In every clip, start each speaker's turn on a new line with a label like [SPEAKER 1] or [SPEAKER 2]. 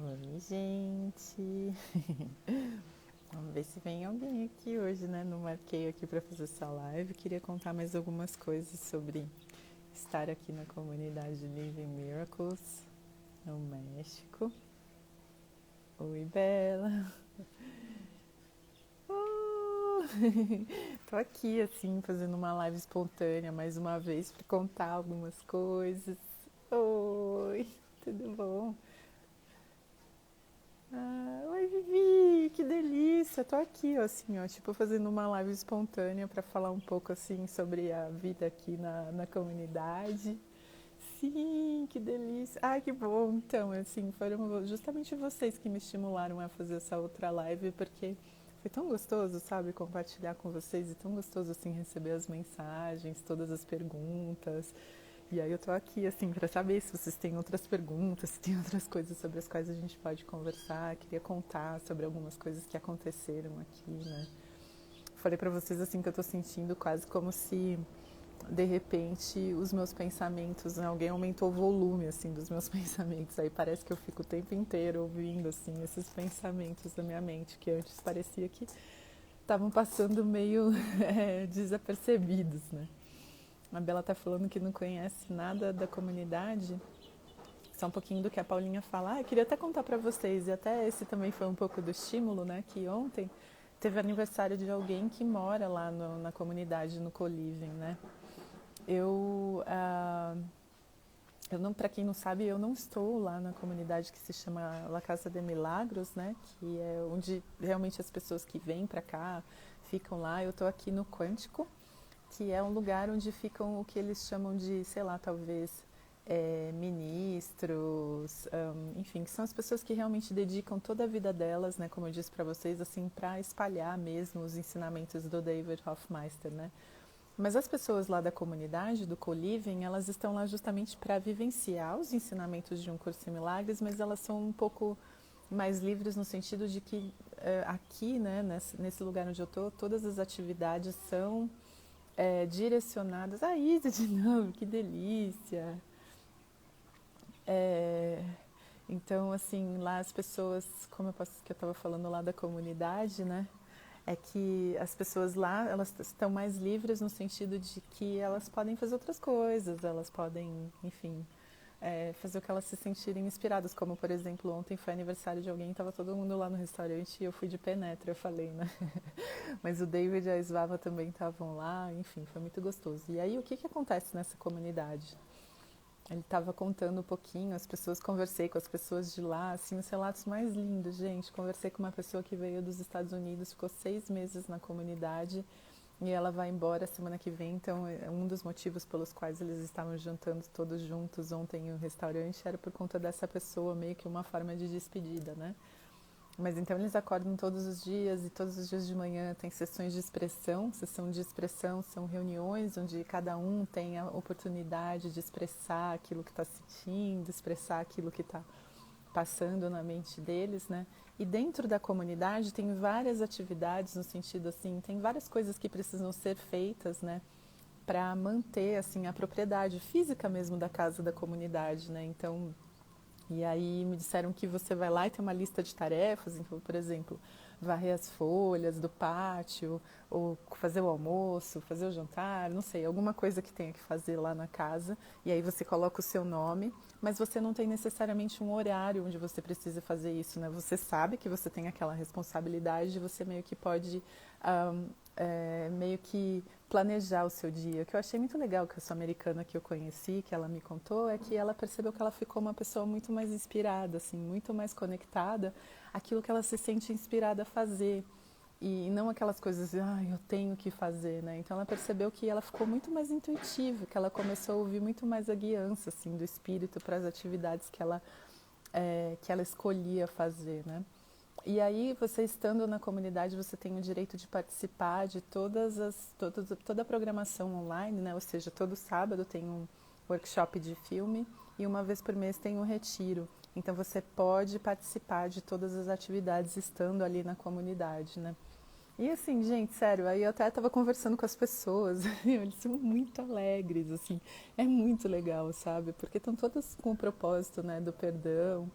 [SPEAKER 1] Oi, gente. Vamos ver se vem alguém aqui hoje, né? Não marquei aqui para fazer essa live. Queria contar mais algumas coisas sobre estar aqui na comunidade Living Miracles, no México. Oi, Bela. Uh! Tô aqui, assim, fazendo uma live espontânea mais uma vez para contar algumas coisas. Oi, tudo bom? Oi, Vivi, que delícia! Tô aqui, assim, ó, tipo, fazendo uma live espontânea para falar um pouco, assim, sobre a vida aqui na comunidade. Sim, que delícia! Ai, que bom! Então, assim, foram justamente vocês que me estimularam a fazer essa outra live, porque foi tão gostoso, sabe, compartilhar com vocês e tão gostoso, assim, receber as mensagens, todas as perguntas. E aí eu tô aqui, assim, para saber se vocês têm outras perguntas, se tem outras coisas sobre as quais a gente pode conversar. Queria contar sobre algumas coisas que aconteceram aqui, né? Falei para vocês, assim, que eu tô sentindo quase como se, de repente, os meus pensamentos, né? Alguém aumentou o volume, assim, dos meus pensamentos. Aí parece que eu fico o tempo inteiro ouvindo, assim, esses pensamentos da minha mente, que antes parecia que estavam passando meio desapercebidos, né? A Bela tá falando que não conhece nada da comunidade. Só um pouquinho do que a Paulinha fala. Eu queria até contar para vocês, e até esse também foi um pouco do estímulo, né? Que ontem teve aniversário de alguém que mora lá na comunidade, no Co-Living, né? Eu, ah, eu não, para quem não sabe, eu não estou lá na comunidade que se chama La Casa de Milagros, né? Que é onde realmente as pessoas que vêm para cá ficam lá. Eu estou aqui no Quântico, que é um lugar onde ficam o que eles chamam de, sei lá, talvez ministros, enfim, que são as pessoas que realmente dedicam toda a vida delas, né, como eu disse para vocês, assim, para espalhar mesmo os ensinamentos do David Hoffmeister, né. Mas as pessoas lá da comunidade, do Co-Living, elas estão lá justamente para vivenciar os ensinamentos de Um Curso em Milagres, mas elas são um pouco mais livres no sentido de que aqui, né, nesse lugar onde eu estou, todas as atividades são direcionadas. A Isa de novo, que delícia! É, então, assim, lá as pessoas, como eu posso, que eu estava falando lá da comunidade, né? É que as pessoas lá, elas estão mais livres no sentido de que elas podem fazer outras coisas, elas podem, enfim, fazer o que elas se sentirem inspiradas. Como, por exemplo, ontem foi aniversário de alguém, estava todo mundo lá no restaurante e eu fui de penetra, eu falei, né? Mas o David e a Svava também estavam lá, enfim, foi muito gostoso. E aí, o que acontece nessa comunidade? Ele estava contando um pouquinho, as pessoas, conversei com as pessoas de lá, assim, os relatos mais lindos, gente. Conversei com uma pessoa que veio dos Estados Unidos, ficou 6 meses na comunidade e ela vai embora semana que vem. Então, um dos motivos pelos quais eles estavam jantando todos juntos ontem no restaurante era por conta dessa pessoa, meio que uma forma de despedida, né? Mas então eles acordam todos os dias e todos os dias de manhã tem sessões de expressão. Sessão de expressão são reuniões onde cada um tem a oportunidade de expressar aquilo que está sentindo, expressar aquilo que está passando na mente deles, né? E dentro da comunidade tem várias atividades no sentido assim, tem várias coisas que precisam ser feitas, né? Para manter assim a propriedade física mesmo da casa da comunidade, né? Então e aí me disseram que você vai lá e tem uma lista de tarefas, então, por exemplo, varrer as folhas do pátio, ou fazer o almoço, fazer o jantar, não sei, alguma coisa que tenha que fazer lá na casa. E aí você coloca o seu nome, mas você não tem necessariamente um horário onde você precisa fazer isso, né? Você sabe que você tem aquela responsabilidade, você meio que pode meio que planejar o seu dia. O que eu achei muito legal que essa americana que eu conheci, que ela me contou, é que ela percebeu que ela ficou uma pessoa muito mais inspirada, assim, muito mais conectada àquilo que ela se sente inspirada a fazer. E não aquelas coisas, eu tenho que fazer, né? Então ela percebeu que ela ficou muito mais intuitiva, que ela começou a ouvir muito mais a guiança, assim, do espírito para as atividades que ela escolhia fazer, né? E aí, você estando na comunidade, você tem o direito de participar de toda a programação online, né? Ou seja, todo sábado tem um workshop de filme e uma vez por mês tem um retiro. Então, você pode participar de todas as atividades estando ali na comunidade, né? E assim, gente, sério, aí eu até estava conversando com as pessoas, eles são muito alegres, assim, é muito legal, sabe? Porque estão todas com o propósito, né, do perdão,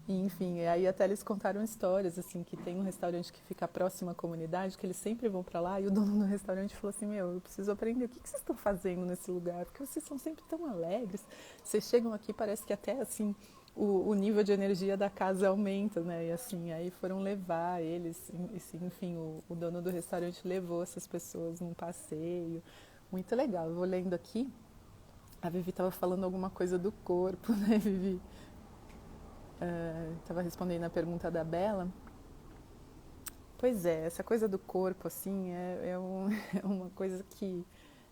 [SPEAKER 1] E, enfim, aí até eles contaram histórias, assim, que tem um restaurante que fica próximo à comunidade, que eles sempre vão para lá, e o dono do restaurante falou assim, meu, eu preciso aprender, o que vocês estão fazendo nesse lugar? Porque vocês são sempre tão alegres, vocês chegam aqui, parece que até, assim, o nível de energia da casa aumenta, né? E assim, aí foram levar eles, enfim, o dono do restaurante levou essas pessoas num passeio, muito legal. Eu vou lendo aqui, a Vivi estava falando alguma coisa do corpo, né, Vivi? Estava respondendo a pergunta da Bela. Pois é, essa coisa do corpo, assim, é uma coisa que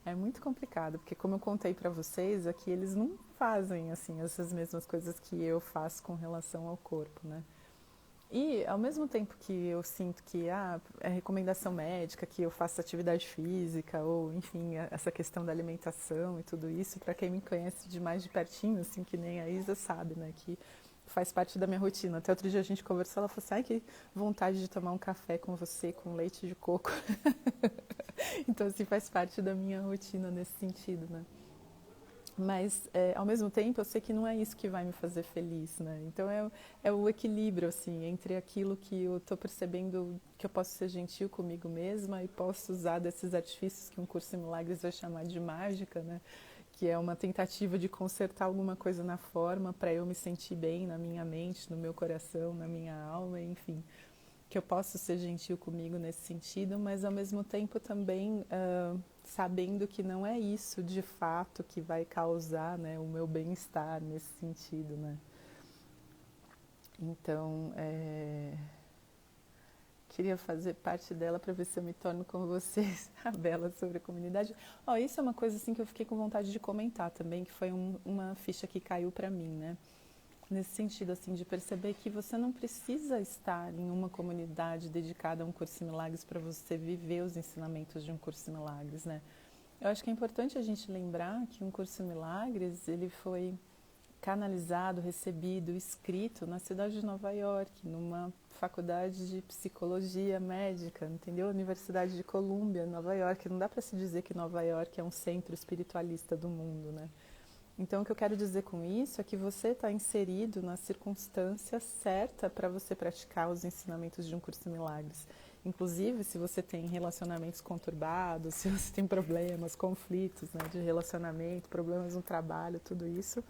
[SPEAKER 1] é muito complicada, porque como eu contei para vocês, aqui eles não fazem, assim, essas mesmas coisas que eu faço com relação ao corpo, né? E, ao mesmo tempo que eu sinto que é recomendação médica, que eu faça atividade física, ou, enfim, essa questão da alimentação e tudo isso, para quem me conhece de mais de pertinho, assim, que nem a Isa sabe, né, que faz parte da minha rotina. Até outro dia a gente conversou, ela falou assim, ai, que vontade de tomar um café com você, com leite de coco. Então, assim, faz parte da minha rotina nesse sentido, né? Mas, ao mesmo tempo, eu sei que não é isso que vai me fazer feliz, né? Então, é o equilíbrio, assim, entre aquilo que eu estou percebendo que eu posso ser gentil comigo mesma e posso usar desses artifícios que um curso em milagres vai chamar de mágica, né? Que é uma tentativa de consertar alguma coisa na forma para eu me sentir bem na minha mente, no meu coração, na minha alma, enfim. Que eu posso ser gentil comigo nesse sentido, mas ao mesmo tempo também sabendo que não é isso de fato que vai causar, né, o meu bem-estar nesse sentido, né? Então, queria fazer parte dela para ver se eu me torno como vocês, a Bela, sobre a comunidade. Isso é uma coisa assim que eu fiquei com vontade de comentar também, que foi uma ficha que caiu para mim, né? Nesse sentido, assim, de perceber que você não precisa estar em uma comunidade dedicada a um curso em milagres para você viver os ensinamentos de um curso em milagres, né? Eu acho que é importante a gente lembrar que um curso em milagres, ele foi canalizado, recebido, escrito na cidade de Nova York, numa faculdade de psicologia médica, entendeu? Universidade de Colômbia, Nova York. Não dá para se dizer que Nova York é um centro espiritualista do mundo, né? Então, o que eu quero dizer com isso é que você está inserido na circunstância certa para você praticar os ensinamentos de um curso em milagres. Inclusive, se você tem relacionamentos conturbados, se você tem problemas, conflitos, né, de relacionamento, problemas no trabalho, tudo isso,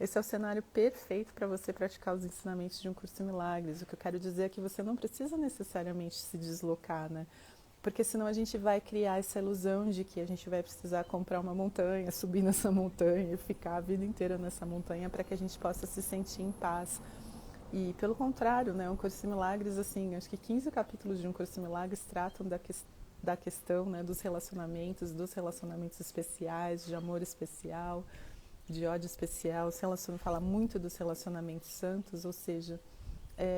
[SPEAKER 1] esse é o cenário perfeito para você praticar os ensinamentos de um curso em milagres. O que eu quero dizer é que você não precisa necessariamente se deslocar, né? Porque senão a gente vai criar essa ilusão de que a gente vai precisar comprar uma montanha, subir nessa montanha e ficar a vida inteira nessa montanha para que a gente possa se sentir em paz. E pelo contrário, né, um curso em milagres, assim, acho que 15 capítulos de um curso em milagres tratam da questão, né, dos relacionamentos especiais, de amor especial, de ódio especial. Fala muito dos relacionamentos santos, ou seja,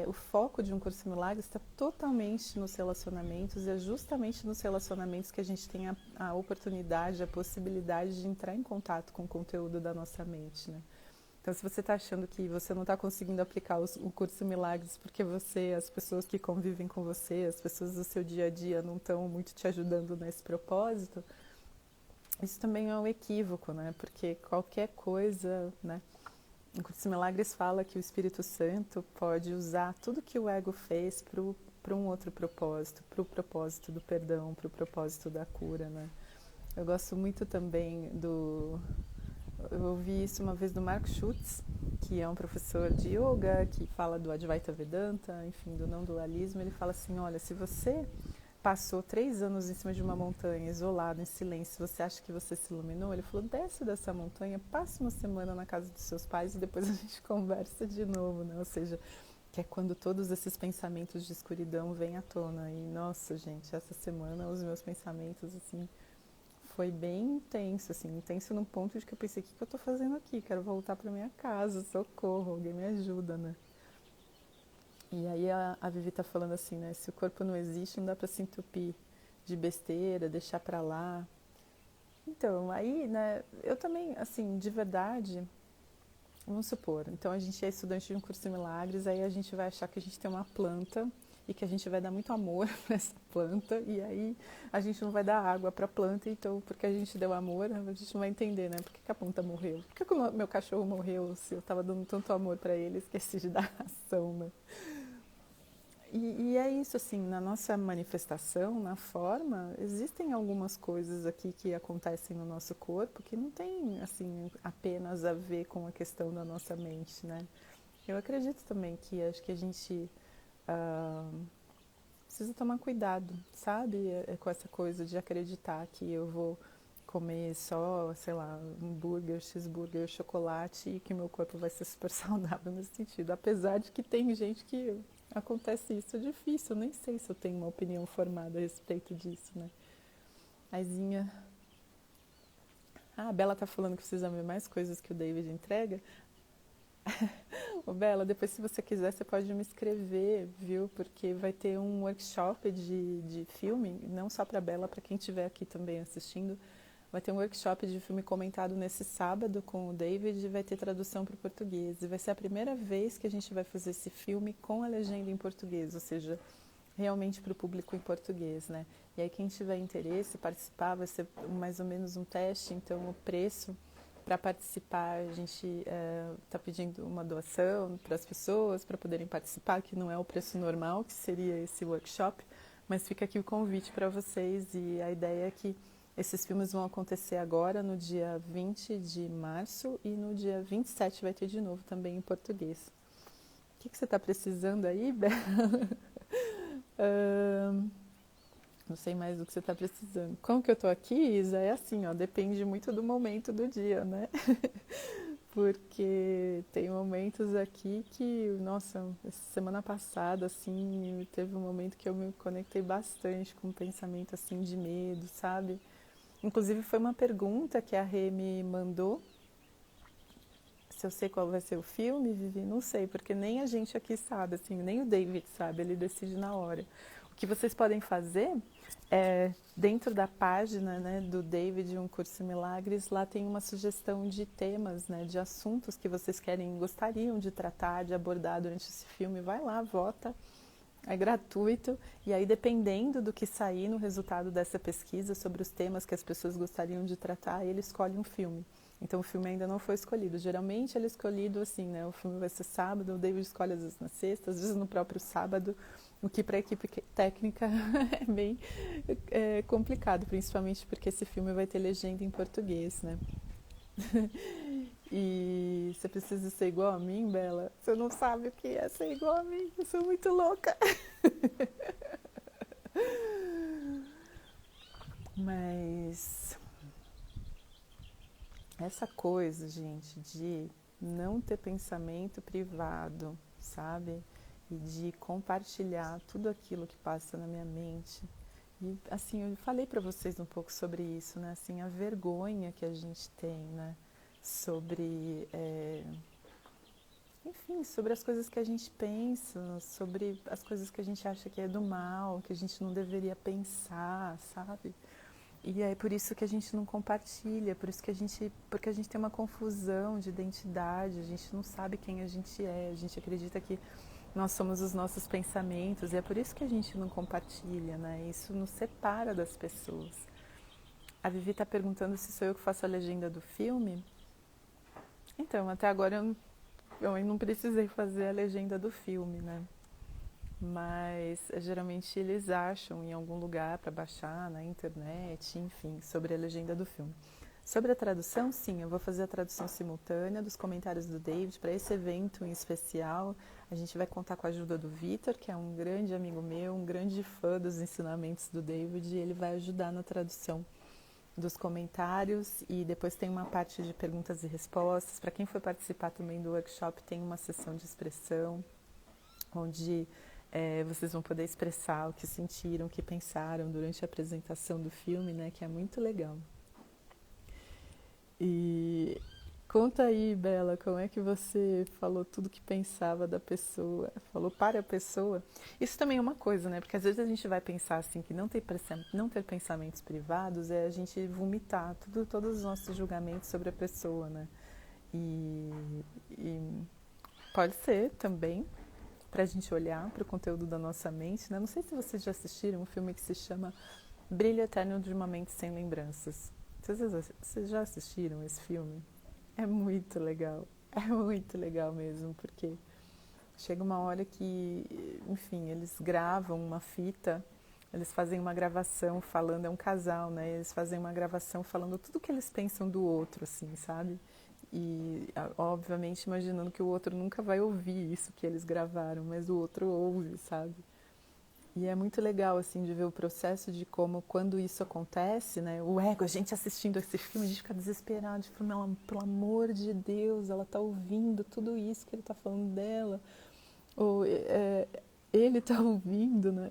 [SPEAKER 1] o foco de um curso em milagres está totalmente nos relacionamentos, e é justamente nos relacionamentos que a gente tem a oportunidade, a possibilidade de entrar em contato com o conteúdo da nossa mente, né? Então, se você está achando que você não está conseguindo aplicar o curso em milagres porque as pessoas que convivem com você, as pessoas do seu dia a dia não estão muito te ajudando nesse propósito, isso também é um equívoco, né? Porque qualquer coisa, né? O Curso Milagres fala que o Espírito Santo pode usar tudo que o ego fez para um outro propósito, para o propósito do perdão, para o propósito da cura, né? Eu gosto muito também eu ouvi isso uma vez do Mark Schutz, que é um professor de yoga, que fala do Advaita Vedanta, enfim, do não dualismo. Ele fala assim, olha, se você passou 3 anos em cima de uma montanha, isolado, em silêncio, você acha que você se iluminou? Ele falou, desce dessa montanha, passe uma semana na casa dos seus pais e depois a gente conversa de novo, né? Ou seja, que é quando todos esses pensamentos de escuridão vêm à tona. E, nossa, gente, essa semana os meus pensamentos, assim, foi bem intenso, assim, intenso num ponto de que eu pensei, o que eu tô fazendo aqui? Quero voltar para minha casa, socorro, alguém me ajuda, né? E aí a Vivi tá falando assim, né? Se o corpo não existe, não dá para se entupir de besteira, deixar para lá. Então, aí, né, eu também, assim, de verdade, vamos supor, então a gente é estudante de um curso em milagres, aí a gente vai achar que a gente tem uma planta e que a gente vai dar muito amor para essa planta e aí a gente não vai dar água para a planta, então porque a gente deu amor, a gente não vai entender, né? Por que a planta morreu? Por que o meu cachorro morreu se eu estava dando tanto amor para ele, esqueci de dar ração, né? E é isso, assim, na nossa manifestação, na forma, existem algumas coisas aqui que acontecem no nosso corpo que não tem, assim, apenas a ver com a questão da nossa mente, né? Eu acredito também que acho que a gente ah, precisa tomar cuidado, sabe? Com essa coisa de acreditar que eu vou comer só, sei lá, hambúrguer, cheeseburger, chocolate e que meu corpo vai ser super saudável nesse sentido. Apesar de que tem gente que acontece isso, é difícil, eu nem sei se eu tenho uma opinião formada a respeito disso, né? Aizinha. Ah, a Bela tá falando que precisa ver mais coisas que o David entrega. Ô Bela, depois se você quiser você pode me escrever, viu? Porque vai ter um workshop de filme, não só para Bela, para quem estiver aqui também assistindo. Vai ter um workshop de filme comentado nesse sábado com o David e vai ter tradução para o português. E vai ser a primeira vez que a gente vai fazer esse filme com a legenda em português, ou seja, realmente para o público em português, né? E aí quem tiver interesse, participar, vai ser mais ou menos um teste, então o preço para participar, a gente está pedindo uma doação para as pessoas para poderem participar, que não é o preço normal, que seria esse workshop, mas fica aqui o convite para vocês e a ideia é que esses filmes vão acontecer agora, no dia 20 de março e no dia 27 vai ter de novo também em português. O que você está precisando aí, Bela? Não sei mais do que você está precisando. Como que eu tô aqui, Isa? É assim, ó, depende muito do momento do dia, né? Porque tem momentos aqui que, nossa, semana passada, assim, teve um momento que eu me conectei bastante com um pensamento, assim, de medo, sabe? Inclusive foi uma pergunta que a Rê me mandou, se eu sei qual vai ser o filme, Vivi, não sei, porque nem a gente aqui sabe, assim, nem o David sabe, ele decide na hora. O que vocês podem fazer é, dentro da página, né, do David, Um Curso em Milagres, lá tem uma sugestão de temas, né, de assuntos que vocês gostariam de tratar, de abordar durante esse filme. Vai lá, vota, é gratuito, e aí dependendo do que sair no resultado dessa pesquisa sobre os temas que as pessoas gostariam de tratar, ele escolhe um filme. Então o filme ainda não foi escolhido. Geralmente ele é escolhido assim, né? O filme vai ser sábado, o David escolhe às vezes na sexta, às vezes no próprio sábado, o que para a equipe técnica é bem complicado, principalmente porque esse filme vai ter legenda em português, né? E você precisa ser igual a mim, Bela? Você não sabe o que é ser igual a mim, eu sou muito louca. Mas essa coisa, gente, de não ter pensamento privado, sabe? E de compartilhar tudo aquilo que passa na minha mente. E assim, eu falei para vocês um pouco sobre isso, né? Assim, a vergonha que a gente tem, né? Sobre, enfim, sobre as coisas que a gente pensa, sobre as coisas que a gente acha que é do mal, que a gente não deveria pensar, sabe? E é por isso que a gente não compartilha, porque a gente tem uma confusão de identidade, a gente não sabe quem a gente é, a gente acredita que nós somos os nossos pensamentos, e é por isso que a gente não compartilha, né? Isso nos separa das pessoas. A Vivi está perguntando se sou eu que faço a legenda do filme. Então, até agora eu não precisei fazer a legenda do filme, né? Mas geralmente eles acham em algum lugar para baixar na internet, enfim, sobre a legenda do filme. Sobre a tradução, sim, eu vou fazer a tradução simultânea dos comentários do David para esse evento em especial. A gente vai contar com a ajuda do Vitor, que é um grande amigo meu, um grande fã dos ensinamentos do David, e ele vai ajudar na tradução dos comentários, e depois tem uma parte de perguntas e respostas. Para quem for participar também do workshop, tem uma sessão de expressão, onde vocês vão poder expressar o que sentiram, o que pensaram durante a apresentação do filme, né, que é muito legal. E conta aí, Bela, como é que você falou tudo que pensava da pessoa, falou para a pessoa. Isso também é uma coisa, né? Porque às vezes a gente vai pensar assim que não ter pensamentos privados é a gente vomitar todos os nossos julgamentos sobre a pessoa, né? E pode ser também para a gente olhar para o conteúdo da nossa mente, né? Não sei se vocês já assistiram um filme que se chama Brilho Eterno de uma Mente Sem Lembranças. Vocês já assistiram esse filme? É muito legal mesmo, porque chega uma hora que, enfim, eles gravam uma fita, eles fazem uma gravação falando, é um casal, né? Eles fazem uma gravação falando tudo que eles pensam do outro, assim, sabe? E, obviamente, imaginando que o outro nunca vai ouvir isso que eles gravaram, mas o outro ouve, sabe? E é muito legal, assim, de ver o processo de como, quando isso acontece, né? O ego, a gente assistindo esse filme, a gente fica desesperado, tipo, pelo amor de Deus, ela tá ouvindo tudo isso que ele tá falando dela. Ou ele tá ouvindo, né?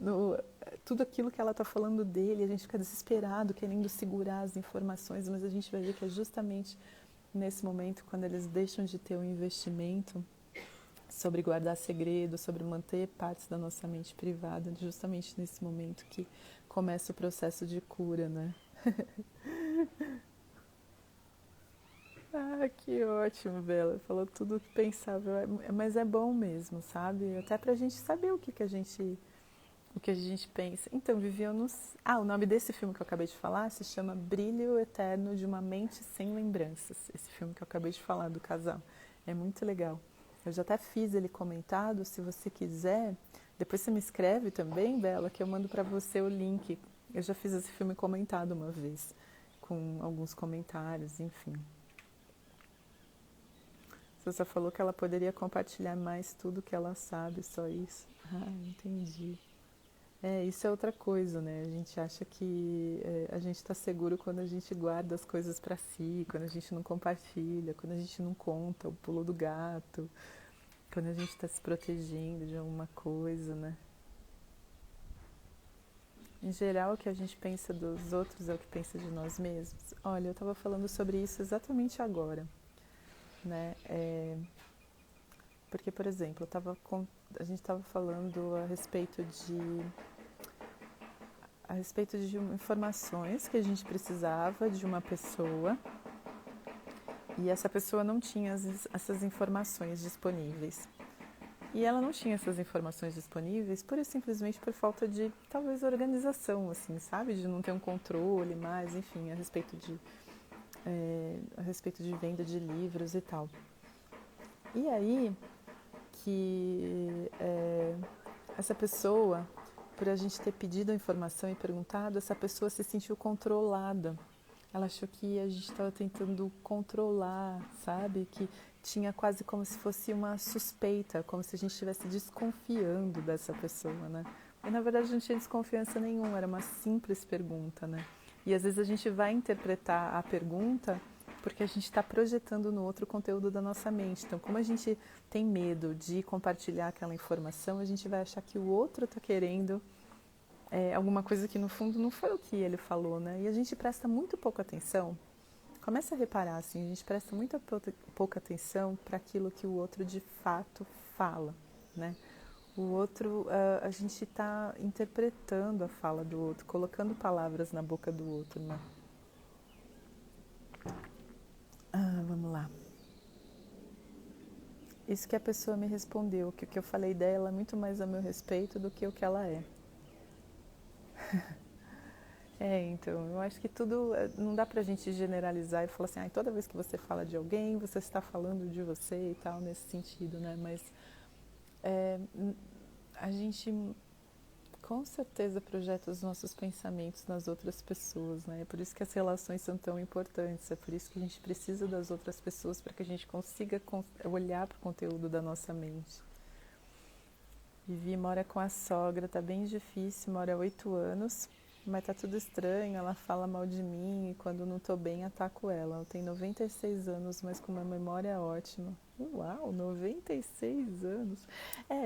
[SPEAKER 1] Tudo aquilo que ela tá falando dele, a gente fica desesperado, querendo segurar as informações, mas a gente vai ver que é justamente nesse momento, quando eles deixam de ter um investimento sobre guardar segredo, sobre manter partes da nossa mente privada, justamente nesse momento que começa o processo de cura, né? Ah, que ótimo, Bela. Falou tudo que pensava, mas é bom mesmo, sabe? Até pra gente saber o que a gente pensa. Então, Vivi, eu não... Ah, o nome desse filme que eu acabei de falar se chama Brilho Eterno de uma Mente Sem Lembranças. Esse filme que eu acabei de falar do casal. É muito legal. Eu já até fiz ele comentado, se você quiser. Depois você me escreve também, Bela, que eu mando pra você o link. Eu já fiz esse filme comentado uma vez, com alguns comentários, enfim. Você só falou que ela poderia compartilhar mais tudo que ela sabe, só isso. Ah, entendi. Isso é outra coisa, né? A gente acha que a gente está seguro quando a gente guarda as coisas para si, quando a gente não compartilha, quando a gente não conta o pulo do gato, quando a gente está se protegendo de alguma coisa, né? Em geral, o que a gente pensa dos outros é o que pensa de nós mesmos. Olha, eu estava falando sobre isso exatamente agora, né? Porque, por exemplo, a gente estava falando a respeito de informações que a gente precisava de uma pessoa e essa pessoa não tinha essas informações disponíveis. E ela não tinha essas informações disponíveis pura e simplesmente por falta de, talvez, organização, assim, sabe? De não ter um controle mais, enfim, a respeito de venda de livros e tal. E aí que essa pessoa, por a gente ter pedido a informação e perguntado, essa pessoa se sentiu controlada. Ela achou que a gente estava tentando controlar, sabe? Que tinha quase como se fosse uma suspeita, como se a gente estivesse desconfiando dessa pessoa, né? E na verdade não tinha desconfiança nenhuma, era uma simples pergunta, né? E às vezes a gente vai interpretar a pergunta porque a gente está projetando no outro conteúdo da nossa mente. Então, como a gente tem medo de compartilhar aquela informação, a gente vai achar que o outro está querendo alguma coisa que no fundo não foi o que ele falou, né? E a gente presta muito pouca atenção. Começa a reparar, assim, a gente presta muito pouca atenção para aquilo que o outro de fato fala, né? O outro, a gente está interpretando a fala do outro, colocando palavras na boca do outro, né? Vamos lá. Isso que a pessoa me respondeu, que o que eu falei dela é muito mais a meu respeito do que o que ela é. Então, eu acho que tudo, não dá pra gente generalizar e falar assim, toda vez que você fala de alguém, você está falando de você e tal, nesse sentido, né? Mas a gente com certeza projeta os nossos pensamentos nas outras pessoas, né? É por isso que as relações são tão importantes, é por isso que a gente precisa das outras pessoas para que a gente consiga olhar para o conteúdo da nossa mente. Vivi mora com a sogra, tá bem difícil, mora há 8 anos, mas tá tudo estranho, ela fala mal de mim e quando não tô bem ataco ela. Ela tem 96 anos, mas com uma memória ótima. Uau, 96 anos!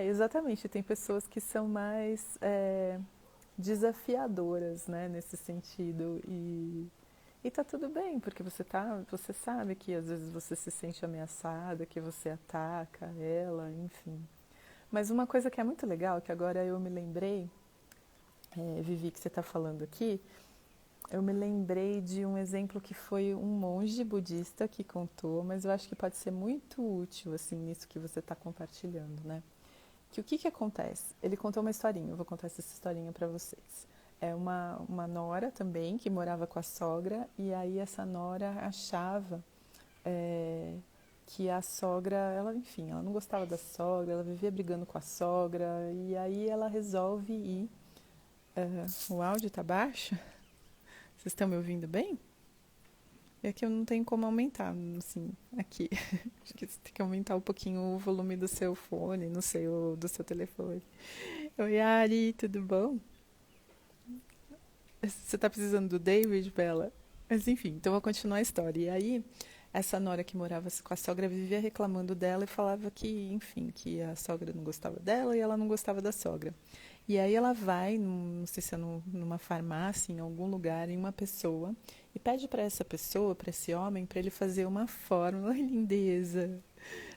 [SPEAKER 1] Exatamente, tem pessoas que são mais desafiadoras, né, nesse sentido e tá tudo bem, porque você sabe que às vezes você se sente ameaçada, que você ataca ela, enfim. Mas uma coisa que é muito legal, que agora eu me lembrei, Vivi, que você está falando aqui, eu me lembrei de um exemplo que foi um monge budista que contou, mas eu acho que pode ser muito útil, assim, nisso que você está compartilhando, né? que o que acontece? Ele contou uma historinha, eu vou contar essa historinha para vocês. É uma nora também que morava com a sogra, e aí essa nora achava é, que a sogra, ela, enfim, ela não gostava da sogra, ela vivia brigando com a sogra, e aí ela resolve ir. O áudio tá baixo? Vocês estão me ouvindo bem? É que eu não tenho como aumentar, assim, aqui. Acho que você tem que aumentar um pouquinho o volume do seu fone, não sei, do seu telefone. Oi, Ari, tudo bom? Você tá precisando do David, Bella? Mas enfim, então eu vou continuar a história. E aí, essa nora que morava com a sogra vivia reclamando dela e falava que, enfim, que a sogra não gostava dela e ela não gostava da sogra. E aí ela vai, não sei se é numa farmácia, em algum lugar, em uma pessoa, e pede para essa pessoa, para esse homem, para ele fazer uma fórmula, ai, lindeza,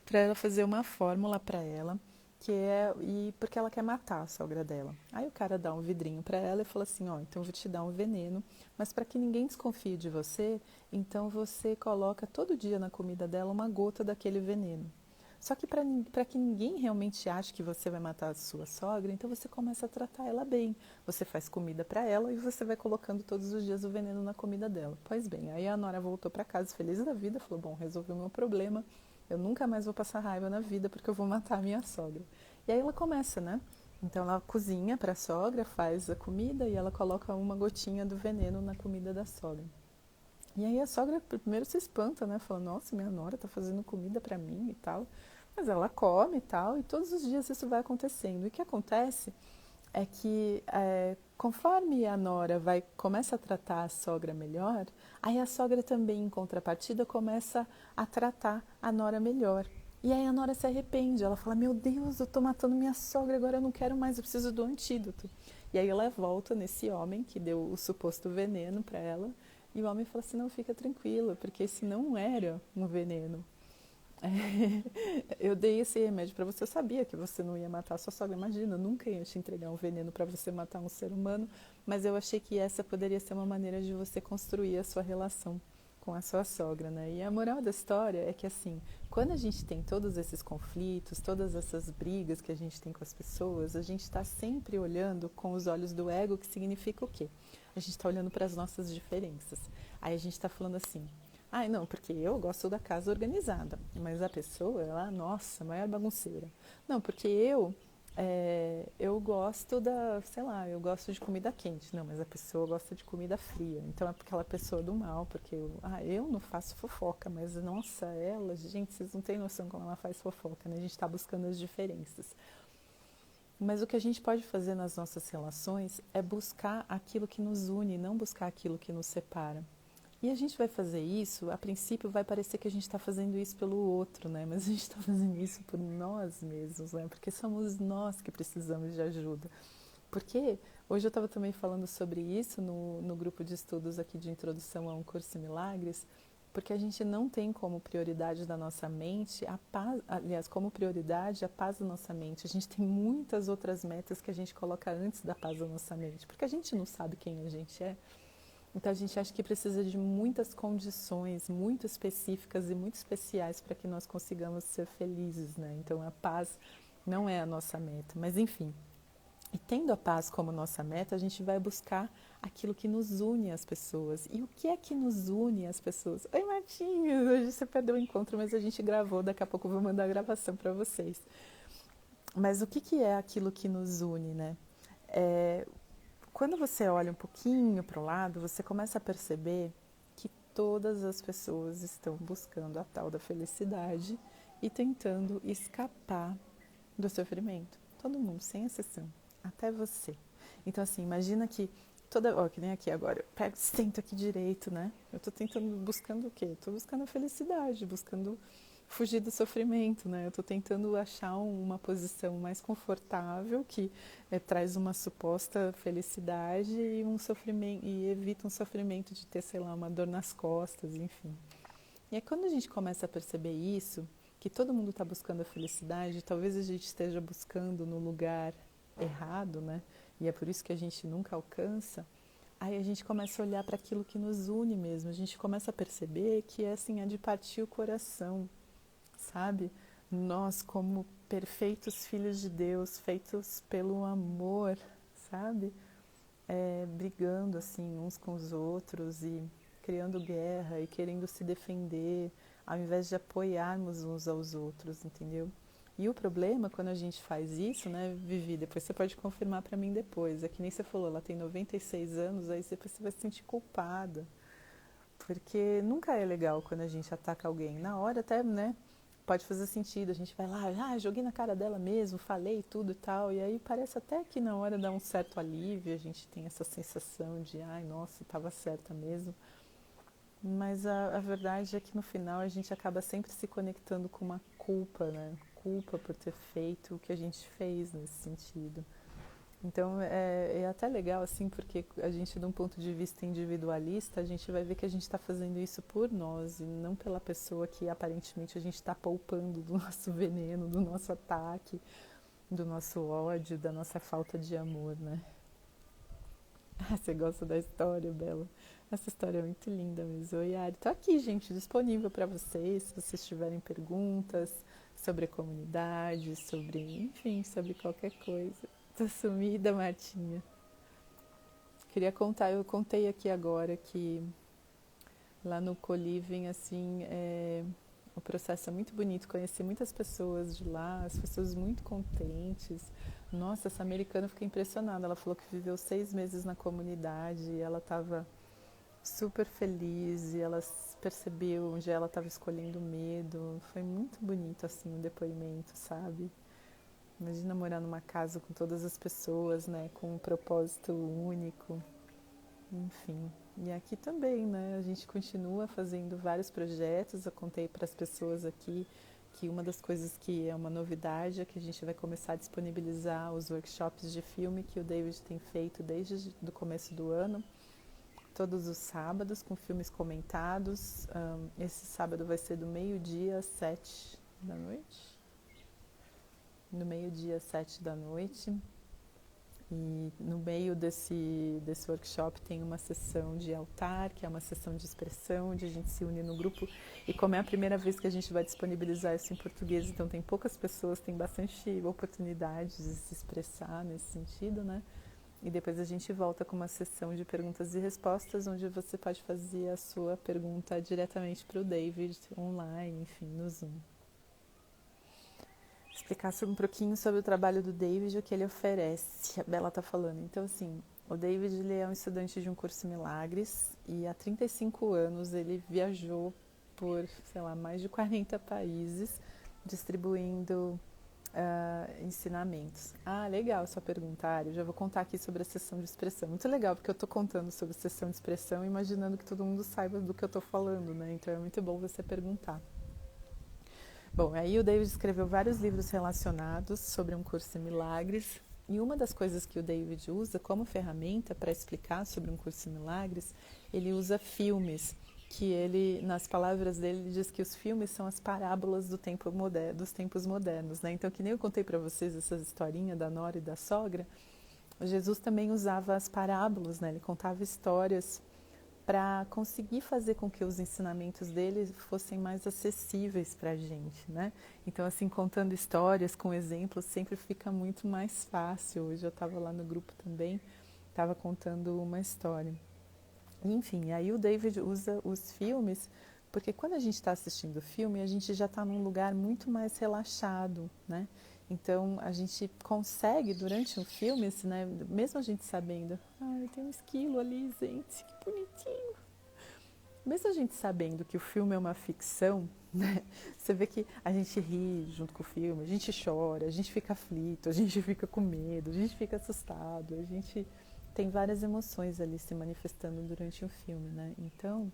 [SPEAKER 1] para ela fazer uma fórmula para ela, que é e porque ela quer matar a sogra dela. Aí o cara dá um vidrinho para ela e fala assim, ó, então eu vou te dar um veneno, mas para que ninguém desconfie de você, então você coloca todo dia na comida dela uma gota daquele veneno. Só que para que ninguém realmente ache que você vai matar a sua sogra, então você começa a tratar ela bem. Você faz comida para ela e você vai colocando todos os dias o veneno na comida dela. Pois bem, aí a nora voltou para casa feliz da vida, falou, bom, resolvi o meu problema, eu nunca mais vou passar raiva na vida porque eu vou matar a minha sogra. E aí ela começa, né? Então ela cozinha para a sogra, faz a comida e ela coloca uma gotinha do veneno na comida da sogra. E aí a sogra primeiro se espanta, né? Fala, nossa, minha nora tá fazendo comida para mim e tal. Mas ela come e tal, e todos os dias isso vai acontecendo. E o que acontece é que conforme a nora começa a tratar a sogra melhor, aí a sogra também, em contrapartida, começa a tratar a nora melhor. E aí a nora se arrepende, ela fala, meu Deus, eu tô matando minha sogra, agora eu não quero mais, eu preciso do antídoto. E aí ela volta nesse homem que deu o suposto veneno para ela, e o homem fala assim, não, fica tranquila, porque esse não era um veneno. Eu dei esse remédio para você, eu sabia que você não ia matar a sua sogra, imagina, eu nunca ia te entregar um veneno para você matar um ser humano, mas eu achei que essa poderia ser uma maneira de você construir a sua relação com a sua sogra, né? E a moral da história é que assim, quando a gente tem todos esses conflitos, todas essas brigas que a gente tem com as pessoas, a gente está sempre olhando com os olhos do ego, que significa o quê? A gente está olhando para as nossas diferenças. Aí a gente está falando assim, ai, não, porque eu gosto da casa organizada, mas a pessoa, ela, nossa, maior bagunceira. Não, porque eu gosto sei lá, eu gosto de comida quente. Não, mas a pessoa gosta de comida fria. Então é aquela pessoa do mal, porque eu não faço fofoca, mas nossa, ela, gente, vocês não têm noção como ela faz fofoca, né? A gente está buscando as diferenças. Mas o que a gente pode fazer nas nossas relações é buscar aquilo que nos une, não buscar aquilo que nos separa. E a gente vai fazer isso, a princípio vai parecer que a gente está fazendo isso pelo outro, né? Mas a gente está fazendo isso por nós mesmos, né? Porque somos nós que precisamos de ajuda. Porque hoje eu estava também falando sobre isso no grupo de estudos aqui de introdução a um curso em milagres, porque a gente não tem como prioridade da nossa mente a paz, aliás, como prioridade a paz da nossa mente. A gente tem muitas outras metas que a gente coloca antes da paz da nossa mente, porque a gente não sabe quem a gente é. Então a gente acha que precisa de muitas condições muito específicas e muito especiais para que nós consigamos ser felizes, né? Então a paz não é a nossa meta, mas enfim. E tendo a paz como nossa meta, a gente vai buscar aquilo que nos une às pessoas. E o que é que nos une às pessoas? Oi, Martinho! Hoje você perdeu o encontro, mas a gente gravou. Daqui a pouco eu vou mandar a gravação para vocês. Mas o que é aquilo que nos une, né? Quando você olha um pouquinho para o lado, você começa a perceber que todas as pessoas estão buscando a tal da felicidade e tentando escapar do sofrimento. Todo mundo, sem exceção. Até você. Então, assim, imagina que que nem aqui agora, eu pego, sento aqui direito, né? Eu tô buscando o quê? Eu tô buscando a felicidade, buscando fugir do sofrimento, né? Eu tô tentando achar uma posição mais confortável que traz uma suposta felicidade e um sofrimento e evita um sofrimento de ter, sei lá, uma dor nas costas, enfim. E aí quando a gente começa a perceber isso, que todo mundo está buscando a felicidade, talvez a gente esteja buscando no lugar errado, né? E é por isso que a gente nunca alcança. Aí a gente começa a olhar para aquilo que nos une mesmo. A gente começa a perceber que assim, é de partir o coração, sabe? Nós, como perfeitos filhos de Deus, feitos pelo amor, sabe? Brigando assim uns com os outros e criando guerra e querendo se defender, ao invés de apoiarmos uns aos outros, entendeu? E o problema, quando a gente faz isso, né, Vivi, depois você pode confirmar para mim depois, é que nem você falou, ela tem 96 anos, aí depois você vai se sentir culpada, porque nunca é legal quando a gente ataca alguém. Na hora até, né, pode fazer sentido, a gente vai lá, joguei na cara dela mesmo, falei tudo e tal, e aí parece até que na hora dá um certo alívio, a gente tem essa sensação de, ai, nossa, estava certa mesmo. Mas a verdade é que no final a gente acaba sempre se conectando com uma culpa, né? Culpa por ter feito o que a gente fez nesse sentido. Então é até legal assim, porque a gente, de um ponto de vista individualista, a gente vai ver que a gente está fazendo isso por nós e não pela pessoa que aparentemente a gente está poupando do nosso veneno, do nosso ataque, do nosso ódio, da nossa falta de amor, né? Você gosta da história, Bela? Essa história é muito linda mesmo. Oi, Ari. Tô aqui, gente, disponível para vocês, se vocês tiverem perguntas sobre a comunidade, sobre, enfim, sobre qualquer coisa. Tô sumida, Martinha. Queria contar, eu contei aqui agora que lá no Coliving, assim, o processo é muito bonito. Conheci muitas pessoas de lá, as pessoas muito contentes. Nossa, essa americana, eu fiquei impressionada. Ela falou que viveu 6 meses na comunidade e ela estava super feliz e ela percebeu onde ela estava escolhendo medo. Foi muito bonito, assim, o depoimento, sabe? Imagina morar numa casa com todas as pessoas, né? Com um propósito único. Enfim. E aqui também, né? A gente continua fazendo vários projetos. Eu contei para as pessoas aqui que uma das coisas que é uma novidade é que a gente vai começar a disponibilizar os workshops de filme que o David tem feito desde o começo do ano, todos os sábados, com filmes comentados. Esse sábado vai ser do meio-dia às 7 da noite. No meio-dia às 7 da noite. E no meio desse workshop tem uma sessão de altar, que é uma sessão de expressão, onde a gente se une no grupo. E como é a primeira vez que a gente vai disponibilizar isso em português, então tem poucas pessoas, tem bastante oportunidades de se expressar nesse sentido, né? E depois a gente volta com uma sessão de perguntas e respostas, onde você pode fazer a sua pergunta diretamente para o David, online, enfim, no Zoom. Explicar um pouquinho sobre o trabalho do David e o que ele oferece. A Bela está falando. Então, assim, o David ele é um estudante de um curso Milagres e há 35 anos ele viajou por, sei lá, mais de 40 países distribuindo ensinamentos. Ah, legal sua pergunta, Ari. Eu já vou contar aqui sobre a sessão de expressão. Muito legal, porque eu estou contando sobre a sessão de expressão imaginando que todo mundo saiba do que eu estou falando, né? Então é muito bom você perguntar. Bom, aí o David escreveu vários livros relacionados sobre um curso em milagres, e uma das coisas que o David usa como ferramenta para explicar sobre um curso em milagres, ele usa filmes, que ele, nas palavras dele, ele diz que os filmes são as parábolas do tempo moderno, dos tempos modernos, né? Então, que nem eu contei para vocês essa historinha da nora e da sogra, Jesus também usava as parábolas, né? Ele contava histórias para conseguir fazer com que os ensinamentos dele fossem mais acessíveis para a gente, né? Então, assim, contando histórias com exemplos sempre fica muito mais fácil. Hoje eu estava lá no grupo também, estava contando uma história. Enfim, aí o David usa os filmes, porque quando a gente está assistindo o filme, a gente já está num lugar muito mais relaxado, né? Então, a gente consegue, durante um filme, assim, né, mesmo a gente sabendo, tem um esquilo ali, gente, que bonitinho. Mesmo a gente sabendo que o filme é uma ficção, né, você vê que a gente ri junto com o filme, a gente chora, a gente fica aflito, a gente fica com medo, a gente fica assustado, a gente tem várias emoções ali se manifestando durante o filme, né? Então,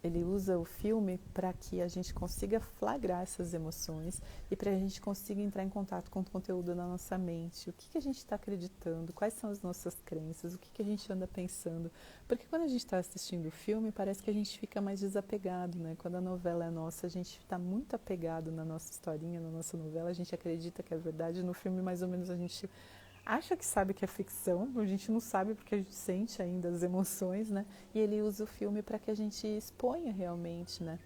[SPEAKER 1] ele usa o filme para que a gente consiga flagrar essas emoções e para que a gente consiga entrar em contato com o conteúdo da nossa mente, o que a gente está acreditando, quais são as nossas crenças, o que a gente anda pensando. Porque quando a gente está assistindo o filme, parece que a gente fica mais desapegado, né? Quando a novela é nossa, a gente está muito apegado na nossa historinha, na nossa novela, a gente acredita que é verdade. No filme, mais ou menos, a gente acha que sabe que é ficção, a gente não sabe porque a gente sente ainda as emoções, né? E ele usa o filme para que a gente exponha realmente, né?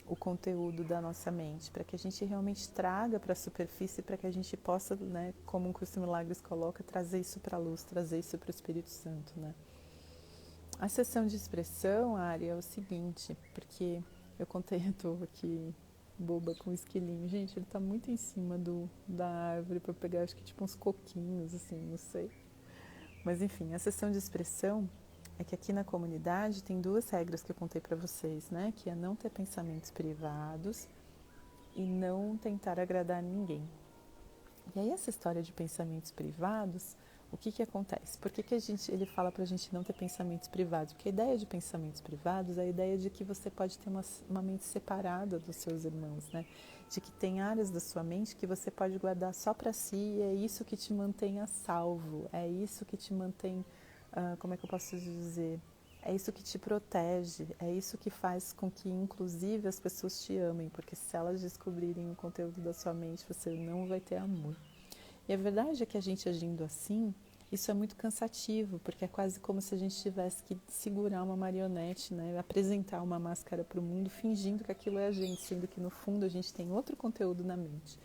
[SPEAKER 1] o conteúdo da nossa mente, para que a gente realmente traga para a superfície, para que a gente possa, né, como um Curso de Milagres coloca, trazer isso para a luz, trazer isso para o Espírito Santo, né? A sessão de expressão, Ari, é o seguinte, porque eu contei, eu tô aqui boba com o esquilinho. Gente, ele tá muito em cima da árvore para pegar, acho que tipo uns coquinhos, assim, não sei. Mas enfim, a sessão de expressão é que aqui na comunidade tem duas regras que eu contei para vocês, né? Que é não ter pensamentos privados e não tentar agradar ninguém. E aí essa história de pensamentos privados, o que acontece? Por que ele fala para a gente não ter pensamentos privados? Porque a ideia de pensamentos privados é a ideia de que você pode ter uma mente separada dos seus irmãos, né? De que tem áreas da sua mente que você pode guardar só para si e é isso que te mantém a salvo, é isso que te mantém, como é que eu posso dizer? É isso que te protege, é isso que faz com que, inclusive, as pessoas te amem, porque se elas descobrirem o conteúdo da sua mente, você não vai ter amor. E a verdade é que a gente agindo assim, isso é muito cansativo, porque é quase como se a gente tivesse que segurar uma marionete, né? Apresentar uma máscara para o mundo, fingindo que aquilo é a gente, sendo que no fundo a gente tem outro conteúdo na mente.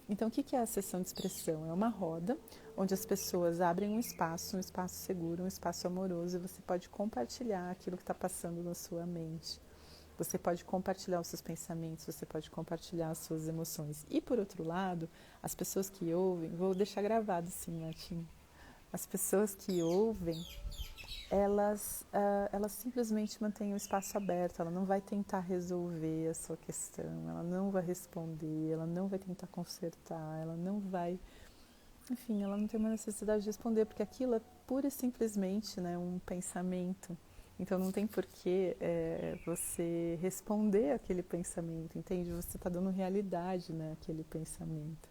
[SPEAKER 1] Então, o que é a sessão de expressão? É uma roda onde as pessoas abrem um espaço seguro, um espaço amoroso, e você pode compartilhar aquilo que está passando na sua mente. Você pode compartilhar os seus pensamentos, você pode compartilhar as suas emoções. E, por outro lado, as pessoas que ouvem, vou deixar gravado assim, Martim, as pessoas que ouvem, elas simplesmente mantêm o espaço aberto, ela não vai tentar resolver a sua questão, ela não vai responder, ela não vai tentar consertar, ela não vai... Enfim, ela não tem uma necessidade de responder, porque aquilo é pura e simplesmente, né, um pensamento. Então não tem porquê você responder aquele pensamento, entende? Você está dando realidade, né, àquele pensamento.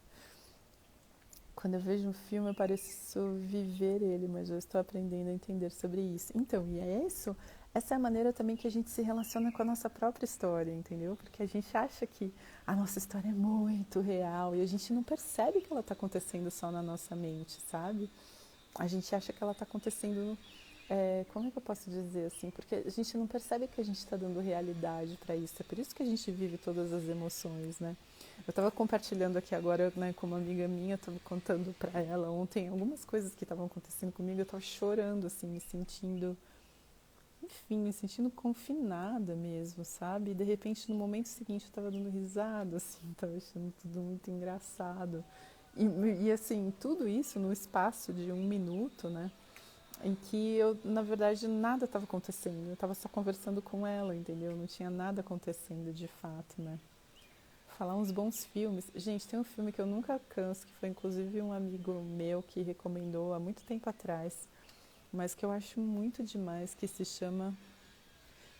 [SPEAKER 1] Quando eu vejo um filme, eu pareço viver ele, mas eu estou aprendendo a entender sobre isso. Então, e é isso, essa é a maneira também que a gente se relaciona com a nossa própria história, entendeu? Porque a gente acha que a nossa história é muito real e a gente não percebe que ela está acontecendo só na nossa mente, sabe? A gente acha que ela está acontecendo, como é que eu posso dizer assim? Porque a gente não percebe que a gente está dando realidade para isso. É por isso que a gente vive todas as emoções, né? Eu estava compartilhando aqui agora, né, com uma amiga minha, estava contando para ela ontem algumas coisas que estavam acontecendo comigo. Eu estava chorando, assim, me sentindo, enfim, me sentindo confinada mesmo, sabe? E de repente, no momento seguinte, eu estava dando risada, assim, estava achando tudo muito engraçado. E assim, tudo isso no espaço de 1 minuto, né? Em que eu, na verdade, nada estava acontecendo. Eu estava só conversando com ela, entendeu? Não tinha nada acontecendo de fato, né? Falar uns bons filmes. Gente, tem um filme que eu nunca canso, que foi inclusive um amigo meu que recomendou há muito tempo atrás, mas que eu acho muito demais, que se chama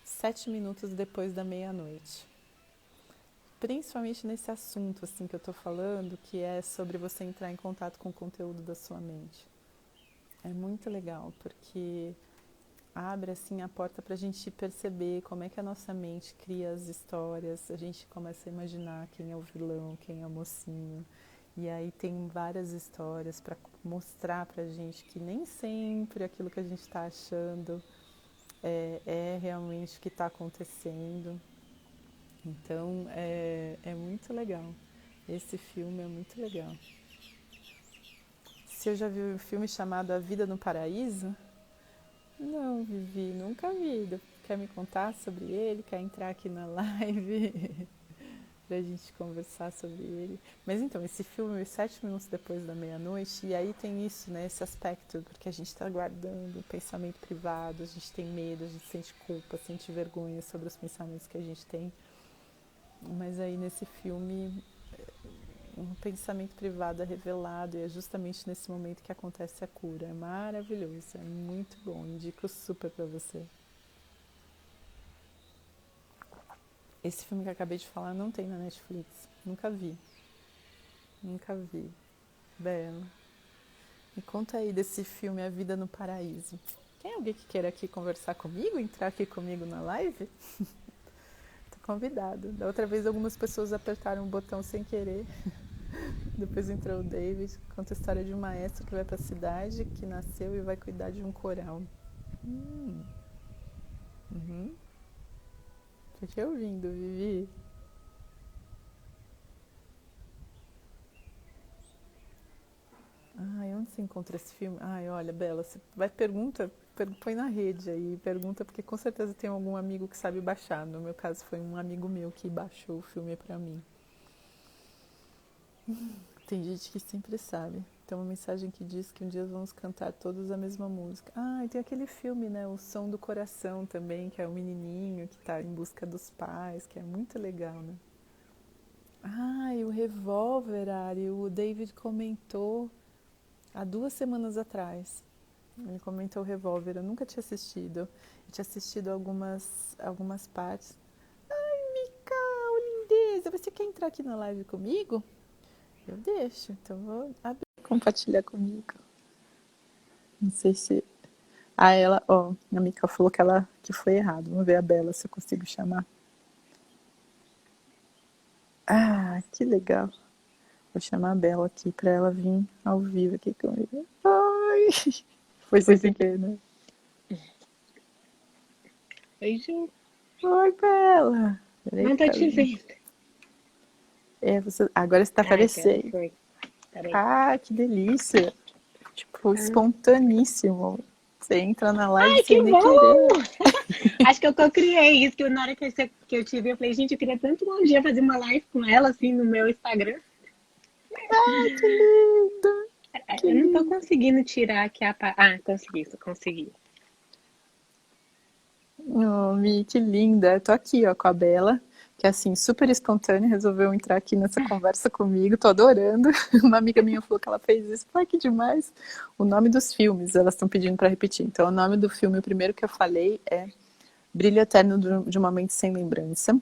[SPEAKER 1] 7 minutos depois da meia-noite. Principalmente nesse assunto assim que eu tô falando, que é sobre você entrar em contato com o conteúdo da sua mente. É muito legal, porque abre assim a porta para a gente perceber como é que a nossa mente cria as histórias, a gente começa a imaginar quem é o vilão, quem é o mocinho, e aí tem várias histórias para mostrar para a gente que nem sempre aquilo que a gente está achando é realmente o que está acontecendo. Então é muito legal, esse filme é muito legal. Você já viu um filme chamado A Vida no Paraíso? Não, Vivi, nunca vi. Quer me contar sobre ele? Quer entrar aqui na live pra gente conversar sobre ele? Mas então, esse filme, 7 minutos depois da meia-noite, e aí tem isso, né? Esse aspecto, porque a gente tá guardando o pensamento privado, a gente tem medo, a gente sente culpa, sente vergonha sobre os pensamentos que a gente tem. Mas aí nesse filme, um pensamento privado é revelado e é justamente nesse momento que acontece a cura. É maravilhoso, é muito bom, indico super pra você. Esse filme que eu acabei de falar não tem na Netflix. Nunca vi. Nunca vi. Bela. Me conta aí desse filme A Vida no Paraíso. Tem alguém que queira aqui conversar comigo? Entrar aqui comigo na live? Tô convidado. Da outra vez algumas pessoas apertaram o botão sem querer. Depois entrou o David. Conta a história de um maestro que vai pra cidade, que nasceu e vai cuidar de um coral. Uhum. Tô te ouvindo, Vivi. você encontra esse filme? Ai, olha, Bela, você põe na rede aí, pergunta, porque com certeza tem algum amigo que sabe baixar. No meu caso, foi um amigo meu que baixou o filme pra mim. Tem gente que sempre sabe. Tem uma mensagem que diz que um dia vamos cantar todos a mesma música. Ah, e tem aquele filme, né? O Som do Coração também, que é o menininho que tá em busca dos pais, que é muito legal, né? Ah, e o Revolver, Ari, o David comentou há 2 semanas atrás. Ele comentou o Revolver, eu nunca tinha assistido. Eu tinha assistido algumas partes. Ai, Mica, lindeza, você quer entrar aqui na live comigo? Eu deixo, então vou abrir compartilhar comigo. Não sei se... Ah, ela, ó, a Mica falou que foi errado. Vamos ver a Bela se eu consigo chamar. Ah, que legal. Vou chamar a Bela aqui pra ela vir ao vivo aqui comigo. Ai, foi sem querer, né?
[SPEAKER 2] Oi, Ju.
[SPEAKER 1] Oi, Bela. Peraí,
[SPEAKER 2] Não tô te vendo.
[SPEAKER 1] Agora você tá aparecendo.
[SPEAKER 2] Foi. Peraí.
[SPEAKER 1] Ah, que delícia. Tipo, espontaníssimo. Você entra na live
[SPEAKER 2] Ai,
[SPEAKER 1] sem
[SPEAKER 2] que
[SPEAKER 1] nem
[SPEAKER 2] bom!
[SPEAKER 1] querer.
[SPEAKER 2] Acho que eu co-criei isso, que na hora que eu te vi, eu falei, gente, eu queria tanto um dia fazer uma live com ela, assim, no meu Instagram.
[SPEAKER 1] Ai, que lindo. Que
[SPEAKER 2] Eu não tô
[SPEAKER 1] lindo.
[SPEAKER 2] conseguindo tirar aqui a... Ah, consegui.
[SPEAKER 1] Oh, Mi, que linda. Eu tô aqui, ó, com a Bela, que é assim, super espontânea, resolveu entrar aqui nessa conversa comigo, tô adorando. Uma amiga minha falou que ela fez isso. Ai, que demais. O nome dos filmes, elas estão pedindo pra repetir. Então, o nome do filme, o primeiro que eu falei é Brilho Eterno de uma Mente Sem Lembrança.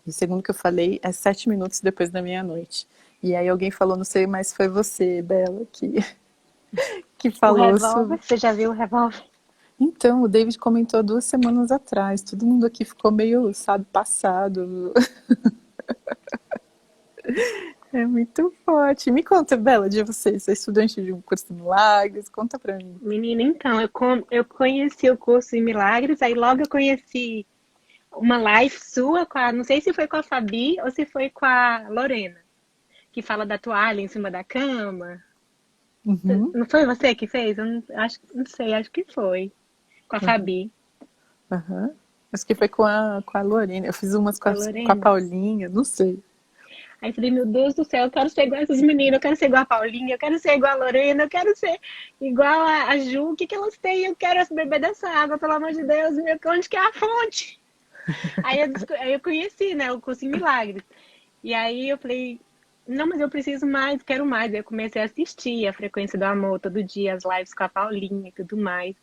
[SPEAKER 1] E o segundo que eu falei é 7 minutos depois da meia-noite. E aí alguém falou, não sei, mas foi você, Bela, que
[SPEAKER 2] O
[SPEAKER 1] falou
[SPEAKER 2] revólver,
[SPEAKER 1] sobre...
[SPEAKER 2] você já viu o revólver?
[SPEAKER 1] Então, o David comentou 2 semanas atrás. Todo mundo aqui ficou meio, sabe, passado. É muito forte. Me conta, Bela, de você. Você é estudante de um curso de milagres? Conta pra mim.
[SPEAKER 2] Menina, então, eu conheci o curso em Milagres, aí logo eu conheci uma live sua com a, não sei se foi com a Fabi ou se foi com a Lorena, que fala da toalha em cima da cama.
[SPEAKER 1] Uhum,
[SPEAKER 2] Não foi você que fez? Eu não, não sei, acho que foi. Com a
[SPEAKER 1] uhum,
[SPEAKER 2] Fabi,
[SPEAKER 1] uhum. Acho que foi com a Lorena. Eu fiz umas com
[SPEAKER 2] com
[SPEAKER 1] a,
[SPEAKER 2] a
[SPEAKER 1] com a
[SPEAKER 2] Lorena.
[SPEAKER 1] Paulinha, não sei.
[SPEAKER 2] Aí eu falei, meu Deus do céu, eu quero ser igual essas meninas, eu quero ser igual a Paulinha, eu quero ser igual a Lorena, eu quero ser igual a Ju, o que elas têm? Eu quero beber dessa água, pelo amor de Deus, onde que é a fonte? Aí eu conheci, né, o curso em Milagres. E aí eu falei, não, mas eu preciso mais, quero mais. Aí eu comecei a assistir a Frequência do Amor todo dia, as lives com a Paulinha e tudo mais.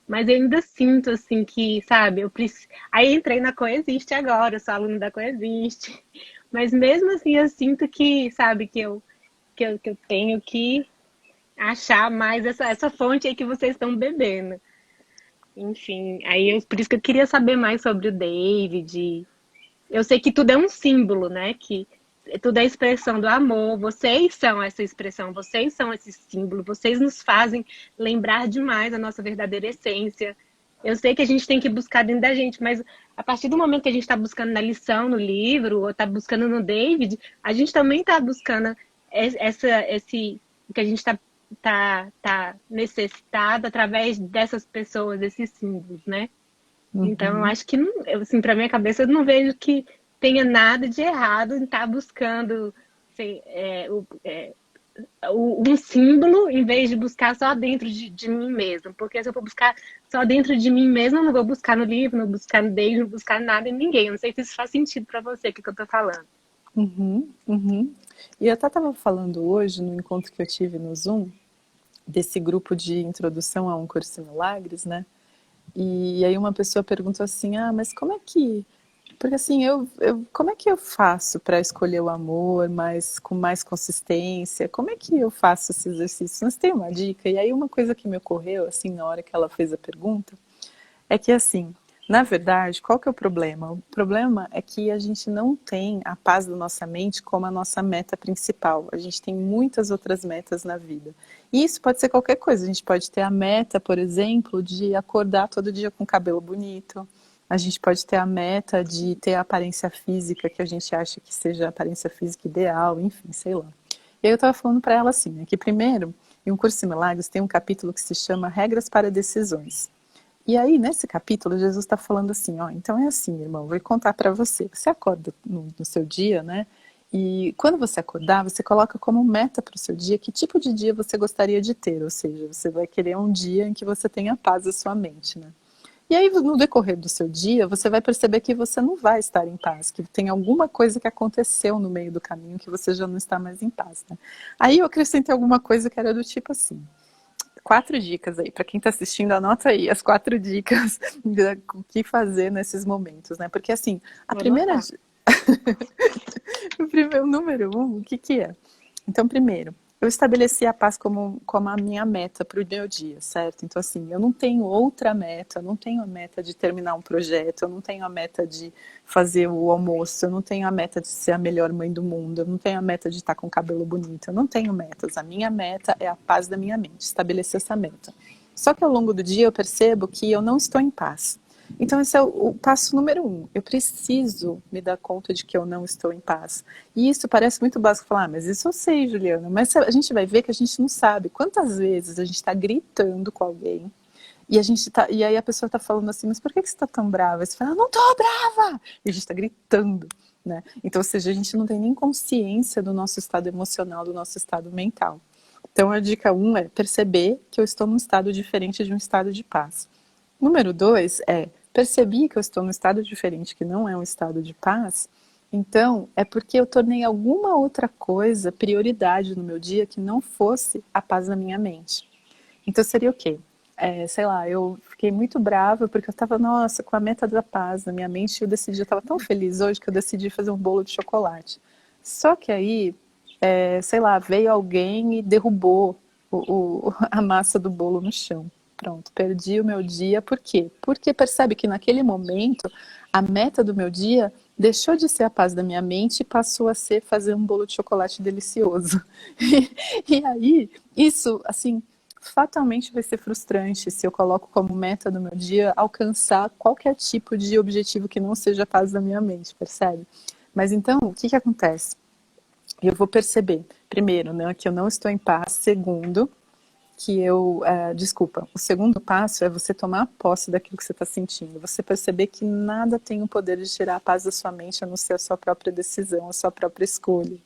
[SPEAKER 2] Mas eu ainda sinto, assim, que, sabe, eu preciso... Aí entrei na Coexiste agora, eu sou aluna da Coexiste. Mas mesmo assim eu sinto que, sabe, que eu tenho que achar mais essa fonte aí que vocês estão bebendo. Enfim, por isso que eu queria saber mais sobre o David. Eu sei que tudo é um símbolo, né? Que tudo é expressão do amor. Vocês são essa expressão, vocês são esse símbolo, vocês nos fazem lembrar demais a nossa verdadeira essência. Eu sei que a gente tem que buscar dentro da gente, mas a partir do momento que a gente está buscando na lição, no livro, ou está buscando no David, a gente também está buscando o que a gente tá necessitado através dessas pessoas, desses símbolos, né? Então, eu
[SPEAKER 1] Uhum.
[SPEAKER 2] acho que, não, assim, para minha cabeça, eu não vejo que tenha nada de errado em estar buscando assim, um símbolo em vez de buscar só dentro de mim mesmo. Porque se eu for buscar só dentro de mim mesmo, eu não vou buscar no livro, não vou buscar no Deus, não vou buscar nada em ninguém. Eu não sei se isso faz sentido para você, o que eu tô falando.
[SPEAKER 1] Uhum, uhum. E eu até estava falando hoje, no encontro que eu tive no Zoom, desse grupo de introdução a um curso em milagres, né? E aí uma pessoa perguntou assim, ah, mas como é que... Porque assim, como é que eu faço para escolher o amor com mais consistência? Como é que eu faço esse exercício? Você tem uma dica? E aí uma coisa que me ocorreu, assim, na hora que ela fez a pergunta, é que assim, na verdade, qual que é o problema? O problema é que a gente não tem a paz da nossa mente como a nossa meta principal. A gente tem muitas outras metas na vida. E isso pode ser qualquer coisa. A gente pode ter a meta, por exemplo, de acordar todo dia com cabelo bonito. A gente pode ter a meta de ter a aparência física que a gente acha que seja a aparência física ideal, enfim, sei lá. E aí eu estava falando para ela assim, né, que primeiro E um Curso em Milagres tem um capítulo que se chama Regras para Decisões. E aí, nesse capítulo, Jesus está falando assim, ó, então é assim, irmão, vou contar para você. Você acorda no seu dia, né? E quando você acordar, você coloca como meta para o seu dia que tipo de dia você gostaria de ter. Ou seja, você vai querer um dia em que você tenha paz na sua mente, né? E aí, no decorrer do seu dia, você vai perceber que você não vai estar em paz, que tem alguma coisa que aconteceu no meio do caminho que você já não está mais em paz, né? Aí eu acrescentei alguma coisa que era do tipo assim, 4 dicas aí, para quem está assistindo, anota aí as 4 dicas do que fazer nesses momentos, né? Porque assim, a
[SPEAKER 2] Vou
[SPEAKER 1] primeira...
[SPEAKER 2] anotar.
[SPEAKER 1] o primeiro, número 1, o que que é? Então, primeiro, eu estabeleci a paz como a minha meta para o meu dia, certo? Então, assim, eu não tenho outra meta, eu não tenho a meta de terminar um projeto, eu não tenho a meta de fazer o almoço, eu não tenho a meta de ser a melhor mãe do mundo, eu não tenho a meta de estar com o cabelo bonito, eu não tenho metas. A minha meta é a paz da minha mente, estabelecer essa meta. Só que ao longo do dia eu percebo que eu não estou em paz. Então esse é o passo número 1. Eu preciso me dar conta de que eu não estou em paz. E isso parece muito básico falar, mas isso eu sei, Juliana. Mas a gente vai ver que a gente não sabe quantas vezes a gente está gritando com alguém e aí a pessoa está falando assim, mas por que você está tão brava? Você fala, não estou brava! E a gente está gritando, né? Então, ou seja, a gente não tem nem consciência do nosso estado emocional, do nosso estado mental. Então a dica 1 é perceber que eu estou num estado diferente de um estado de paz. Número 2 é, percebi que eu estou num estado diferente, que não é um estado de paz, então é porque eu tornei alguma outra coisa prioridade no meu dia que não fosse a paz na minha mente. Então seria o quê? Sei lá, eu fiquei muito brava porque eu estava, nossa, com a meta da paz na minha mente, eu estava tão feliz hoje que eu decidi fazer um bolo de chocolate. Só que aí, sei lá, veio alguém e derrubou a massa do bolo no chão. Pronto, perdi o meu dia. Por quê? Porque percebe que naquele momento a meta do meu dia deixou de ser a paz da minha mente e passou a ser fazer um bolo de chocolate delicioso. E aí, isso, assim, fatalmente vai ser frustrante se eu coloco como meta do meu dia alcançar qualquer tipo de objetivo que não seja a paz da minha mente, percebe? Mas então, o que acontece? Eu vou perceber, primeiro, né, que eu não estou em paz. Segundo, que o segundo passo é você tomar posse daquilo que você está sentindo. Você perceber que nada tem o poder de tirar a paz da sua mente, a não ser a sua própria decisão, a sua própria escolha.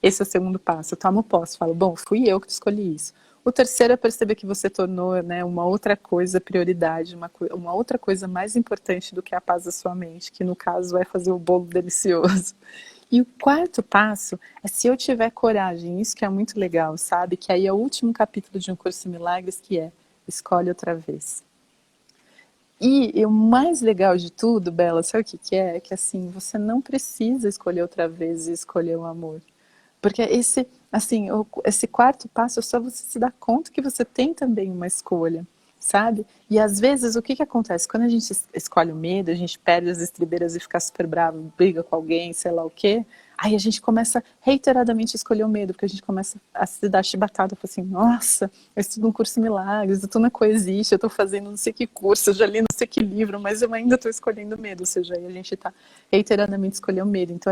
[SPEAKER 1] Esse é o segundo passo. Eu tomo posse, falo, bom, fui eu que escolhi isso. O terceiro é perceber que você tornou, né, uma outra coisa prioridade, uma outra coisa mais importante do que a paz da sua mente, que no caso é fazer o bolo delicioso. E o quarto passo é se eu tiver coragem, isso que é muito legal, sabe? Que aí é o último capítulo de Um Curso em Milagres, que é escolhe outra vez. E o mais legal de tudo, Bela, sabe o que é? É que assim, você não precisa escolher outra vez e escolher o amor. Porque esse quarto passo é só você se dar conta que você tem também uma escolha, sabe? E às vezes o que acontece? Quando a gente escolhe o medo, a gente perde as estribeiras e fica super bravo, briga com alguém, sei lá o quê. Aí a gente começa reiteradamente a escolher o medo, porque a gente começa a se dar chibatada, fala assim, nossa, eu estudo um curso em milagres, eu estou na Coexiste, eu estou fazendo não sei que curso, eu já li não sei que livro, mas eu ainda estou escolhendo medo, ou seja, aí a gente está reiteradamente escolhendo medo. Então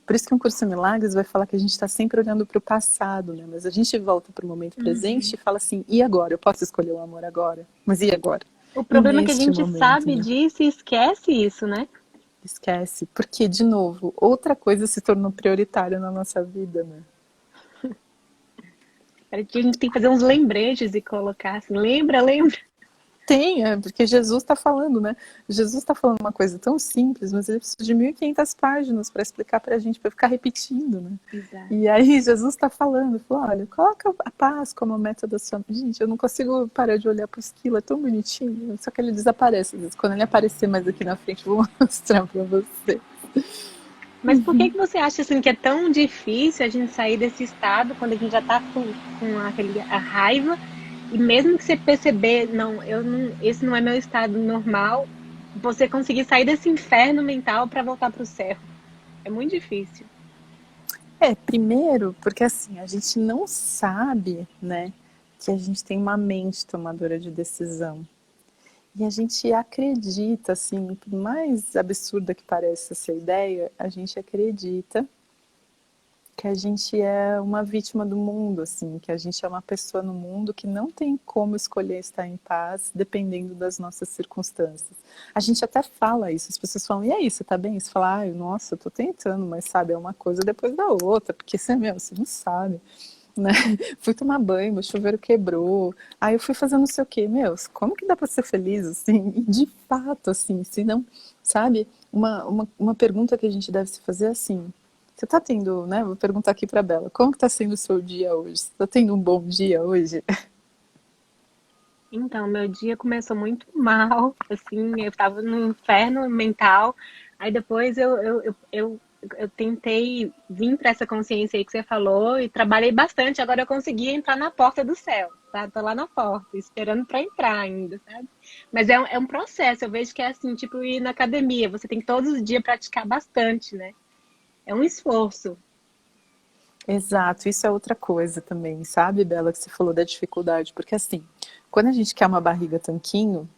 [SPEAKER 1] por isso que um curso em milagres vai falar que a gente está sempre olhando para o passado, né? Mas a gente volta para o momento presente e fala assim, e agora? Eu posso escolher o amor agora? Mas e agora?
[SPEAKER 2] O
[SPEAKER 1] E
[SPEAKER 2] problema é que a
[SPEAKER 1] neste
[SPEAKER 2] gente
[SPEAKER 1] momento,
[SPEAKER 2] sabe
[SPEAKER 1] né?
[SPEAKER 2] disso e esquece isso, né?
[SPEAKER 1] Esquece. Porque, de novo, outra coisa se tornou prioritária na nossa vida, né?
[SPEAKER 2] A gente tem que fazer uns lembretes e colocar assim, lembra, lembra.
[SPEAKER 1] Tem, porque Jesus está falando, né? Jesus está falando uma coisa tão simples, mas ele precisa de 1.500 páginas para explicar para a gente, para ficar repetindo, né?
[SPEAKER 2] Exato.
[SPEAKER 1] E aí Jesus está falando, falou, olha, coloca a paz como meta da sua... Gente, eu não consigo parar de olhar para o esquilo, é tão bonitinho, só que ele desaparece. Às vezes, quando ele aparecer mais aqui na frente, eu vou mostrar para você.
[SPEAKER 2] Mas por que que você acha assim que é tão difícil a gente sair desse estado quando a gente já tá com a raiva e mesmo que você perceber, não, esse não é meu estado normal, você conseguir sair desse inferno mental para voltar pro céu? É muito difícil.
[SPEAKER 1] Primeiro, porque assim, a gente não sabe, né, que a gente tem uma mente tomadora de decisão. E a gente acredita, assim, por mais absurda que pareça essa ideia, a gente acredita que a gente é uma vítima do mundo, assim, que a gente é uma pessoa no mundo que não tem como escolher estar em paz dependendo das nossas circunstâncias. A gente até fala isso, as pessoas falam, e aí, você tá bem? Você fala, ai, nossa, eu tô tentando, mas sabe, é uma coisa depois da outra, porque você não sabe, né? Fui tomar banho, meu chuveiro quebrou, aí eu fui fazer não sei o quê, como que dá pra ser feliz, assim? E de fato, assim, se não, sabe? Uma pergunta que a gente deve se fazer é assim, você tá tendo, né? Vou perguntar aqui pra Bela, como que tá sendo o seu dia hoje? Você tá tendo um bom dia hoje?
[SPEAKER 2] Então, meu dia começou muito mal, assim, eu tava no inferno mental. Aí depois eu tentei vir para essa consciência aí que você falou e trabalhei bastante. Agora eu consegui entrar na porta do céu, tá? Tô lá na porta, esperando para entrar ainda, sabe? Mas é um processo, eu vejo que é assim, tipo ir na academia, você tem que todos os dias praticar bastante, né? É um esforço.
[SPEAKER 1] Exato, isso é outra coisa também, sabe, Bela, que você falou da dificuldade, porque assim, quando a gente quer uma barriga tanquinho,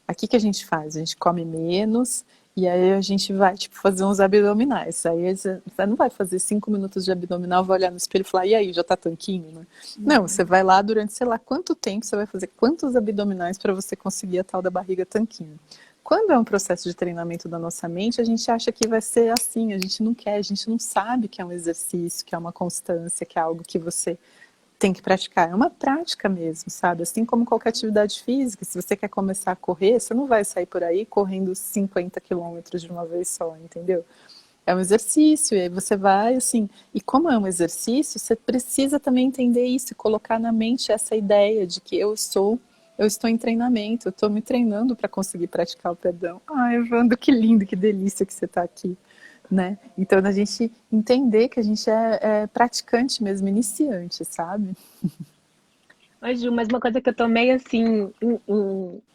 [SPEAKER 1] aqui que a gente faz? A gente come menos e aí a gente vai, tipo, fazer uns abdominais. Aí você não vai fazer 5 minutos de abdominal, vai olhar no espelho e falar, e aí, já tá tanquinho, né? Não, você vai lá durante, sei lá, quanto tempo você vai fazer, quantos abdominais para você conseguir a tal da barriga tanquinho. Quando é um processo de treinamento da nossa mente, a gente acha que vai ser assim, a gente não quer, a gente não sabe que é um exercício, que é uma constância, que é algo que você tem que praticar. É uma prática mesmo, sabe? Assim como qualquer atividade física. Se você quer começar a correr, você não vai sair por aí correndo 50 quilômetros de uma vez só, entendeu? É um exercício, e aí você vai, assim... E como é um exercício, você precisa também entender isso e colocar na mente essa ideia de que eu estou em treinamento, eu estou me treinando para conseguir praticar o perdão. Ai, Evandro, que lindo, que delícia que você está aqui, né? Então, a gente entender que a gente é praticante mesmo, iniciante, sabe?
[SPEAKER 2] Mas, Ju, mas uma coisa que eu tô meio assim,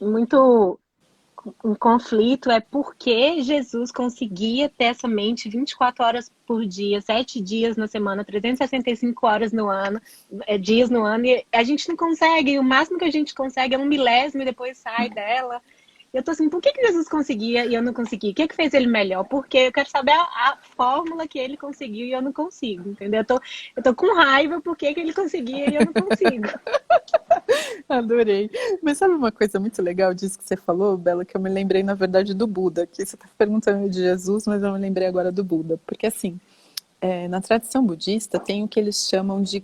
[SPEAKER 2] muito um conflito é por que Jesus conseguia ter essa mente 24 horas por dia, 7 dias na semana, 365 horas no ano, dias no ano, e a gente não consegue, e o máximo que a gente consegue é um milésimo e depois sai dela. Eu tô assim, por que Jesus conseguia e eu não consegui? O que fez ele melhor? Porque eu quero saber a fórmula que ele conseguiu e eu não consigo, entendeu? Eu tô com raiva por que ele conseguia e eu não consigo.
[SPEAKER 1] Adorei. Mas sabe uma coisa muito legal disso que você falou, Bela, que eu me lembrei, na verdade, do Buda, que você está perguntando de Jesus, mas eu me lembrei agora do Buda. Porque, assim, na tradição budista tem o que eles chamam de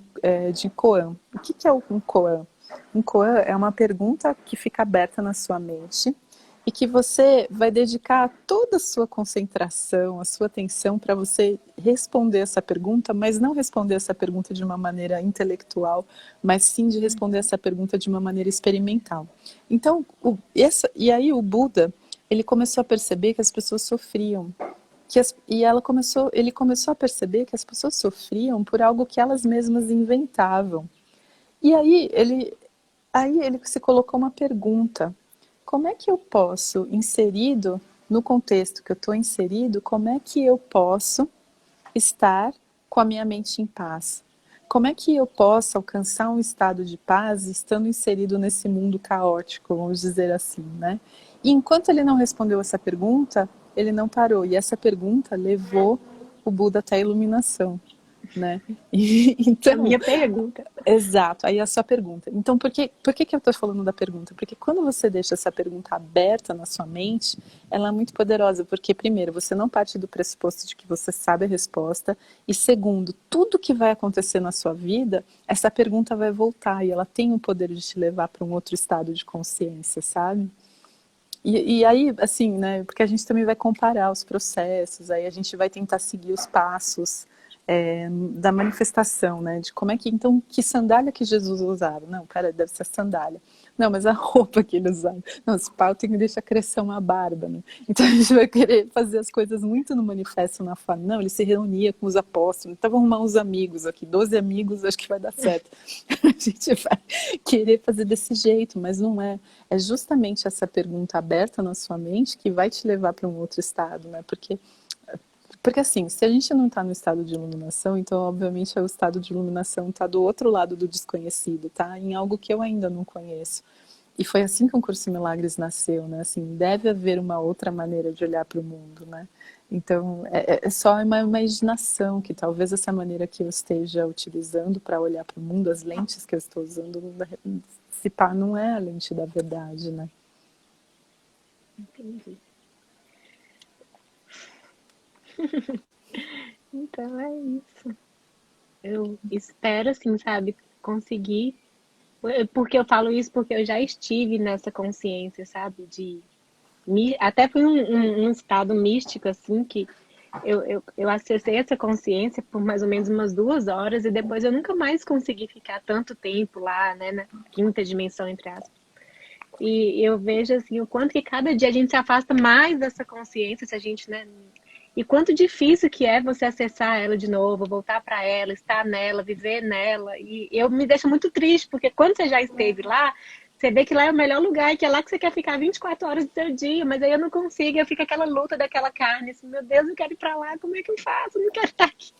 [SPEAKER 1] koan. O que é um koan? Um koan é uma pergunta que fica aberta na sua mente e que você vai dedicar toda a sua concentração, a sua atenção para você responder essa pergunta, mas não responder essa pergunta de uma maneira intelectual, mas sim de responder essa pergunta de uma maneira experimental. Então, e aí o Buda, ele começou a perceber que as pessoas sofriam ele começou a perceber que as pessoas sofriam por algo que elas mesmas inventavam. E aí ele se colocou uma pergunta: como é que eu posso, inserido no contexto que eu estou inserido, como é que eu posso estar com a minha mente em paz? Como é que eu posso alcançar um estado de paz estando inserido nesse mundo caótico, vamos dizer assim, né? E enquanto ele não respondeu essa pergunta, ele não parou. E essa pergunta levou o Buda até a iluminação, né?
[SPEAKER 2] A
[SPEAKER 1] Então,
[SPEAKER 2] minha pergunta.
[SPEAKER 1] exato, aí a sua pergunta. Então, por que eu estou falando da pergunta? Porque quando você deixa essa pergunta aberta na sua mente, ela é muito poderosa, porque primeiro, você não parte do pressuposto de que você sabe a resposta, e segundo, tudo que vai acontecer na sua vida, essa pergunta vai voltar, e ela tem o poder de te levar para um outro estado de consciência, sabe? E aí, assim, né, porque a gente também vai comparar os processos, aí a gente vai tentar seguir os passos da manifestação, né, de como é que, então, que sandália que Jesus usava? Não, pera, deve ser a sandália. Não, mas a roupa que ele usava. Não, esse pau tem que deixar crescer uma barba, né? Então a gente vai querer fazer as coisas muito no manifesto, na forma. Não, ele se reunia com os apóstolos, então vamos arrumar uns amigos aqui, 12 amigos, acho que vai dar certo. A gente vai querer fazer desse jeito, mas não é. É justamente essa pergunta aberta na sua mente que vai te levar para um outro estado, né? Porque assim, se a gente não está no estado de iluminação, então obviamente o estado de iluminação está do outro lado do desconhecido, tá? Em algo que eu ainda não conheço. E foi assim que um Curso em Milagres nasceu, né? Assim, deve haver uma outra maneira de olhar para o mundo, né? Então, é só uma imaginação que talvez essa maneira que eu esteja utilizando para olhar para o mundo, as lentes que eu estou usando, se pá, não é a lente da verdade, né?
[SPEAKER 2] Entendi. Então é isso. Eu espero, assim, sabe, conseguir. Porque eu falo isso porque eu já estive nessa consciência, sabe? Até foi um estado místico, assim, que eu acessei essa consciência por mais ou menos umas 2 horas e depois eu nunca mais consegui ficar tanto tempo lá, né, na quinta dimensão, entre aspas. E eu vejo, assim, o quanto que cada dia a gente se afasta mais dessa consciência, se a gente, né, e quanto difícil que é você acessar ela de novo, voltar para ela, estar nela, viver nela. E eu me deixo muito triste, porque quando você já esteve lá, você vê que lá é o melhor lugar, que é lá que você quer ficar 24 horas do seu dia, mas aí eu não consigo, eu fico aquela luta daquela carne, assim, meu Deus, eu quero ir para lá, como é que eu faço? Eu não quero estar aqui.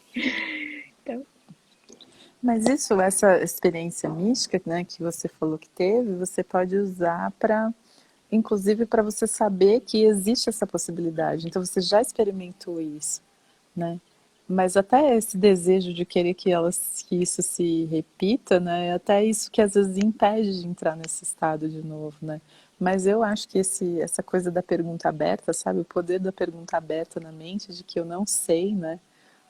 [SPEAKER 2] Então,
[SPEAKER 1] Mas isso, essa experiência mística, né, que você falou que teve, você pode usar para, inclusive, para você saber que existe essa possibilidade. Então, você já experimentou isso, né? Mas até esse desejo de querer que isso se repita, né? É até isso que às vezes impede de entrar nesse estado de novo, né? Mas eu acho que essa coisa da pergunta aberta, sabe? O poder da pergunta aberta na mente, de que eu não sei, né?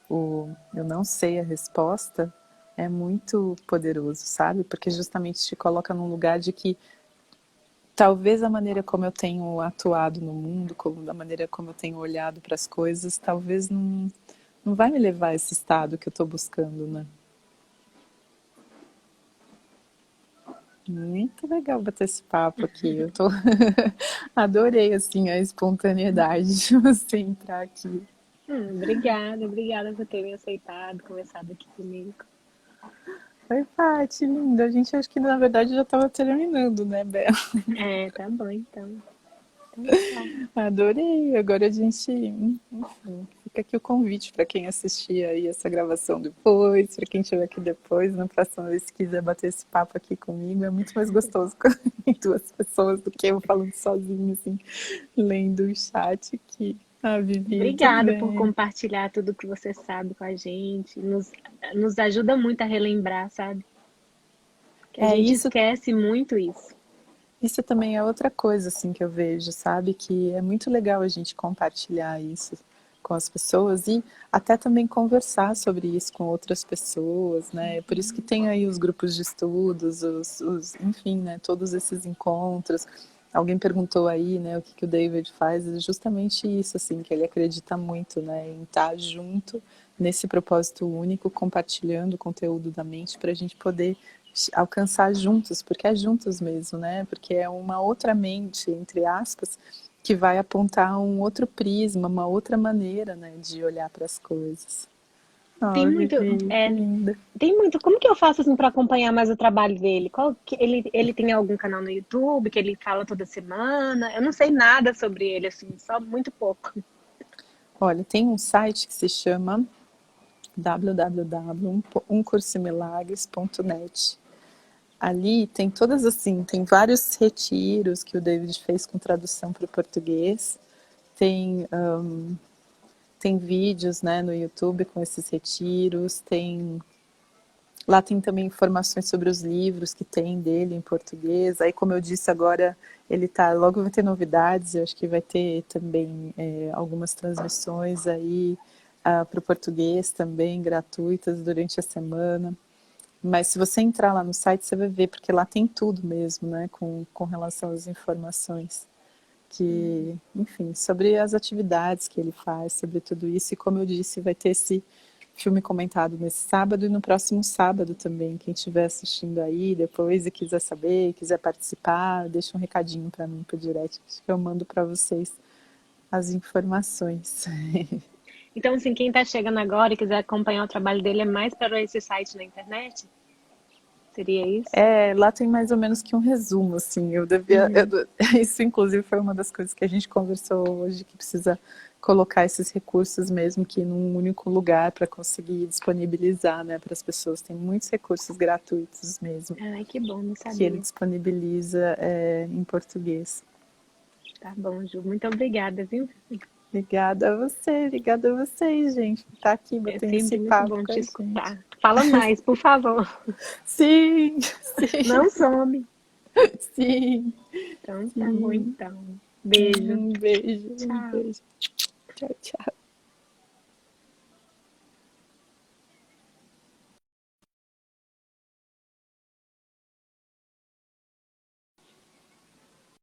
[SPEAKER 1] Eu não sei a resposta, é muito poderoso, sabe? Porque justamente te coloca num lugar de que talvez a maneira como eu tenho atuado no mundo, da maneira como eu tenho olhado para as coisas, talvez não vai me levar a esse estado que eu estou buscando, né? Muito legal bater esse papo aqui. Eu tô adorei assim a espontaneidade de você entrar aqui.
[SPEAKER 2] obrigada por ter me aceitado, conversado aqui comigo.
[SPEAKER 1] Oi, Paty, linda. A gente acho que na verdade já estava terminando, né, Bela?
[SPEAKER 2] É, tá bom, então. Então tá.
[SPEAKER 1] Adorei. Agora a gente, enfim, fica aqui o convite para quem assistir aí essa gravação depois, para quem estiver aqui depois, na próxima vez que quiser bater esse papo aqui comigo, é muito mais gostoso com duas pessoas do que eu falando sozinho, assim, lendo o chat aqui. Ah, Vivi, tudo
[SPEAKER 2] Obrigada por
[SPEAKER 1] bem?
[SPEAKER 2] compartilhar tudo que você sabe com a gente. Nos ajuda muito a relembrar, sabe? Que a
[SPEAKER 1] É
[SPEAKER 2] gente
[SPEAKER 1] isso.
[SPEAKER 2] esquece muito isso.
[SPEAKER 1] Isso também é outra coisa assim que eu vejo, sabe? Que é muito legal a gente compartilhar isso com as pessoas e até também conversar sobre isso com outras pessoas, né? Por isso que tem aí os grupos de estudos, enfim, né? Todos esses encontros. Alguém perguntou aí, né? O que o David faz? É justamente isso, assim, que ele acredita muito, né? Em estar junto nesse propósito único, compartilhando o conteúdo da mente para a gente poder alcançar juntos, porque é juntos mesmo, né? Porque é uma outra mente, entre aspas, que vai apontar um outro prisma, uma outra maneira, né, de olhar para as coisas.
[SPEAKER 2] Tem
[SPEAKER 1] Oh,
[SPEAKER 2] muito,
[SPEAKER 1] Vivi, que linda.
[SPEAKER 2] tem muito. Como que eu faço assim para acompanhar mais o trabalho dele? Ele tem algum canal no YouTube que ele fala toda semana? Eu não sei nada sobre ele assim, só muito pouco.
[SPEAKER 1] Olha, tem um site que se chama www.umcursimilagres.net. Ali tem todas assim, tem vários retiros que o David fez com tradução para o português. Tem tem vídeos, né, no YouTube com esses retiros, lá tem também informações sobre os livros que tem dele em português. Aí, como eu disse agora, ele logo vai ter novidades, eu acho que vai ter também algumas transmissões aí para o português também, gratuitas durante a semana. Mas se você entrar lá no site, você vai ver, porque lá tem tudo mesmo, né, com relação às informações que, enfim, sobre as atividades que ele faz, sobre tudo isso. E como eu disse, vai ter esse filme comentado nesse sábado e no próximo sábado também. Quem estiver assistindo aí depois e quiser saber, quiser participar, deixa um recadinho para mim por direct, que eu mando para vocês as informações.
[SPEAKER 2] Então, assim, quem tá chegando agora e quiser acompanhar o trabalho dele é mais para esse site na internet? Seria isso?
[SPEAKER 1] Lá tem mais ou menos que um resumo, assim,
[SPEAKER 2] Uhum.
[SPEAKER 1] isso inclusive foi uma das coisas que a gente conversou hoje, que precisa colocar esses recursos mesmo que num único lugar para conseguir disponibilizar, né, para as pessoas. Tem muitos recursos gratuitos mesmo
[SPEAKER 2] Ai, que bom, não
[SPEAKER 1] que ele
[SPEAKER 2] sabia.
[SPEAKER 1] disponibiliza em português.
[SPEAKER 2] Tá bom, Ju. Muito obrigada, viu?
[SPEAKER 1] Obrigada a vocês, gente, por estar aqui
[SPEAKER 2] É
[SPEAKER 1] batendo
[SPEAKER 2] sempre
[SPEAKER 1] esse
[SPEAKER 2] muito
[SPEAKER 1] papo
[SPEAKER 2] bom
[SPEAKER 1] com
[SPEAKER 2] te
[SPEAKER 1] a gente.
[SPEAKER 2] escutar. Fala mais, por favor.
[SPEAKER 1] Sim, sim,
[SPEAKER 2] Não some.
[SPEAKER 1] sim,
[SPEAKER 2] Então tá bom,
[SPEAKER 1] sim.
[SPEAKER 2] então. Beijo.
[SPEAKER 1] Um beijo, um
[SPEAKER 2] Tchau.
[SPEAKER 1] beijo. Tchau, tchau.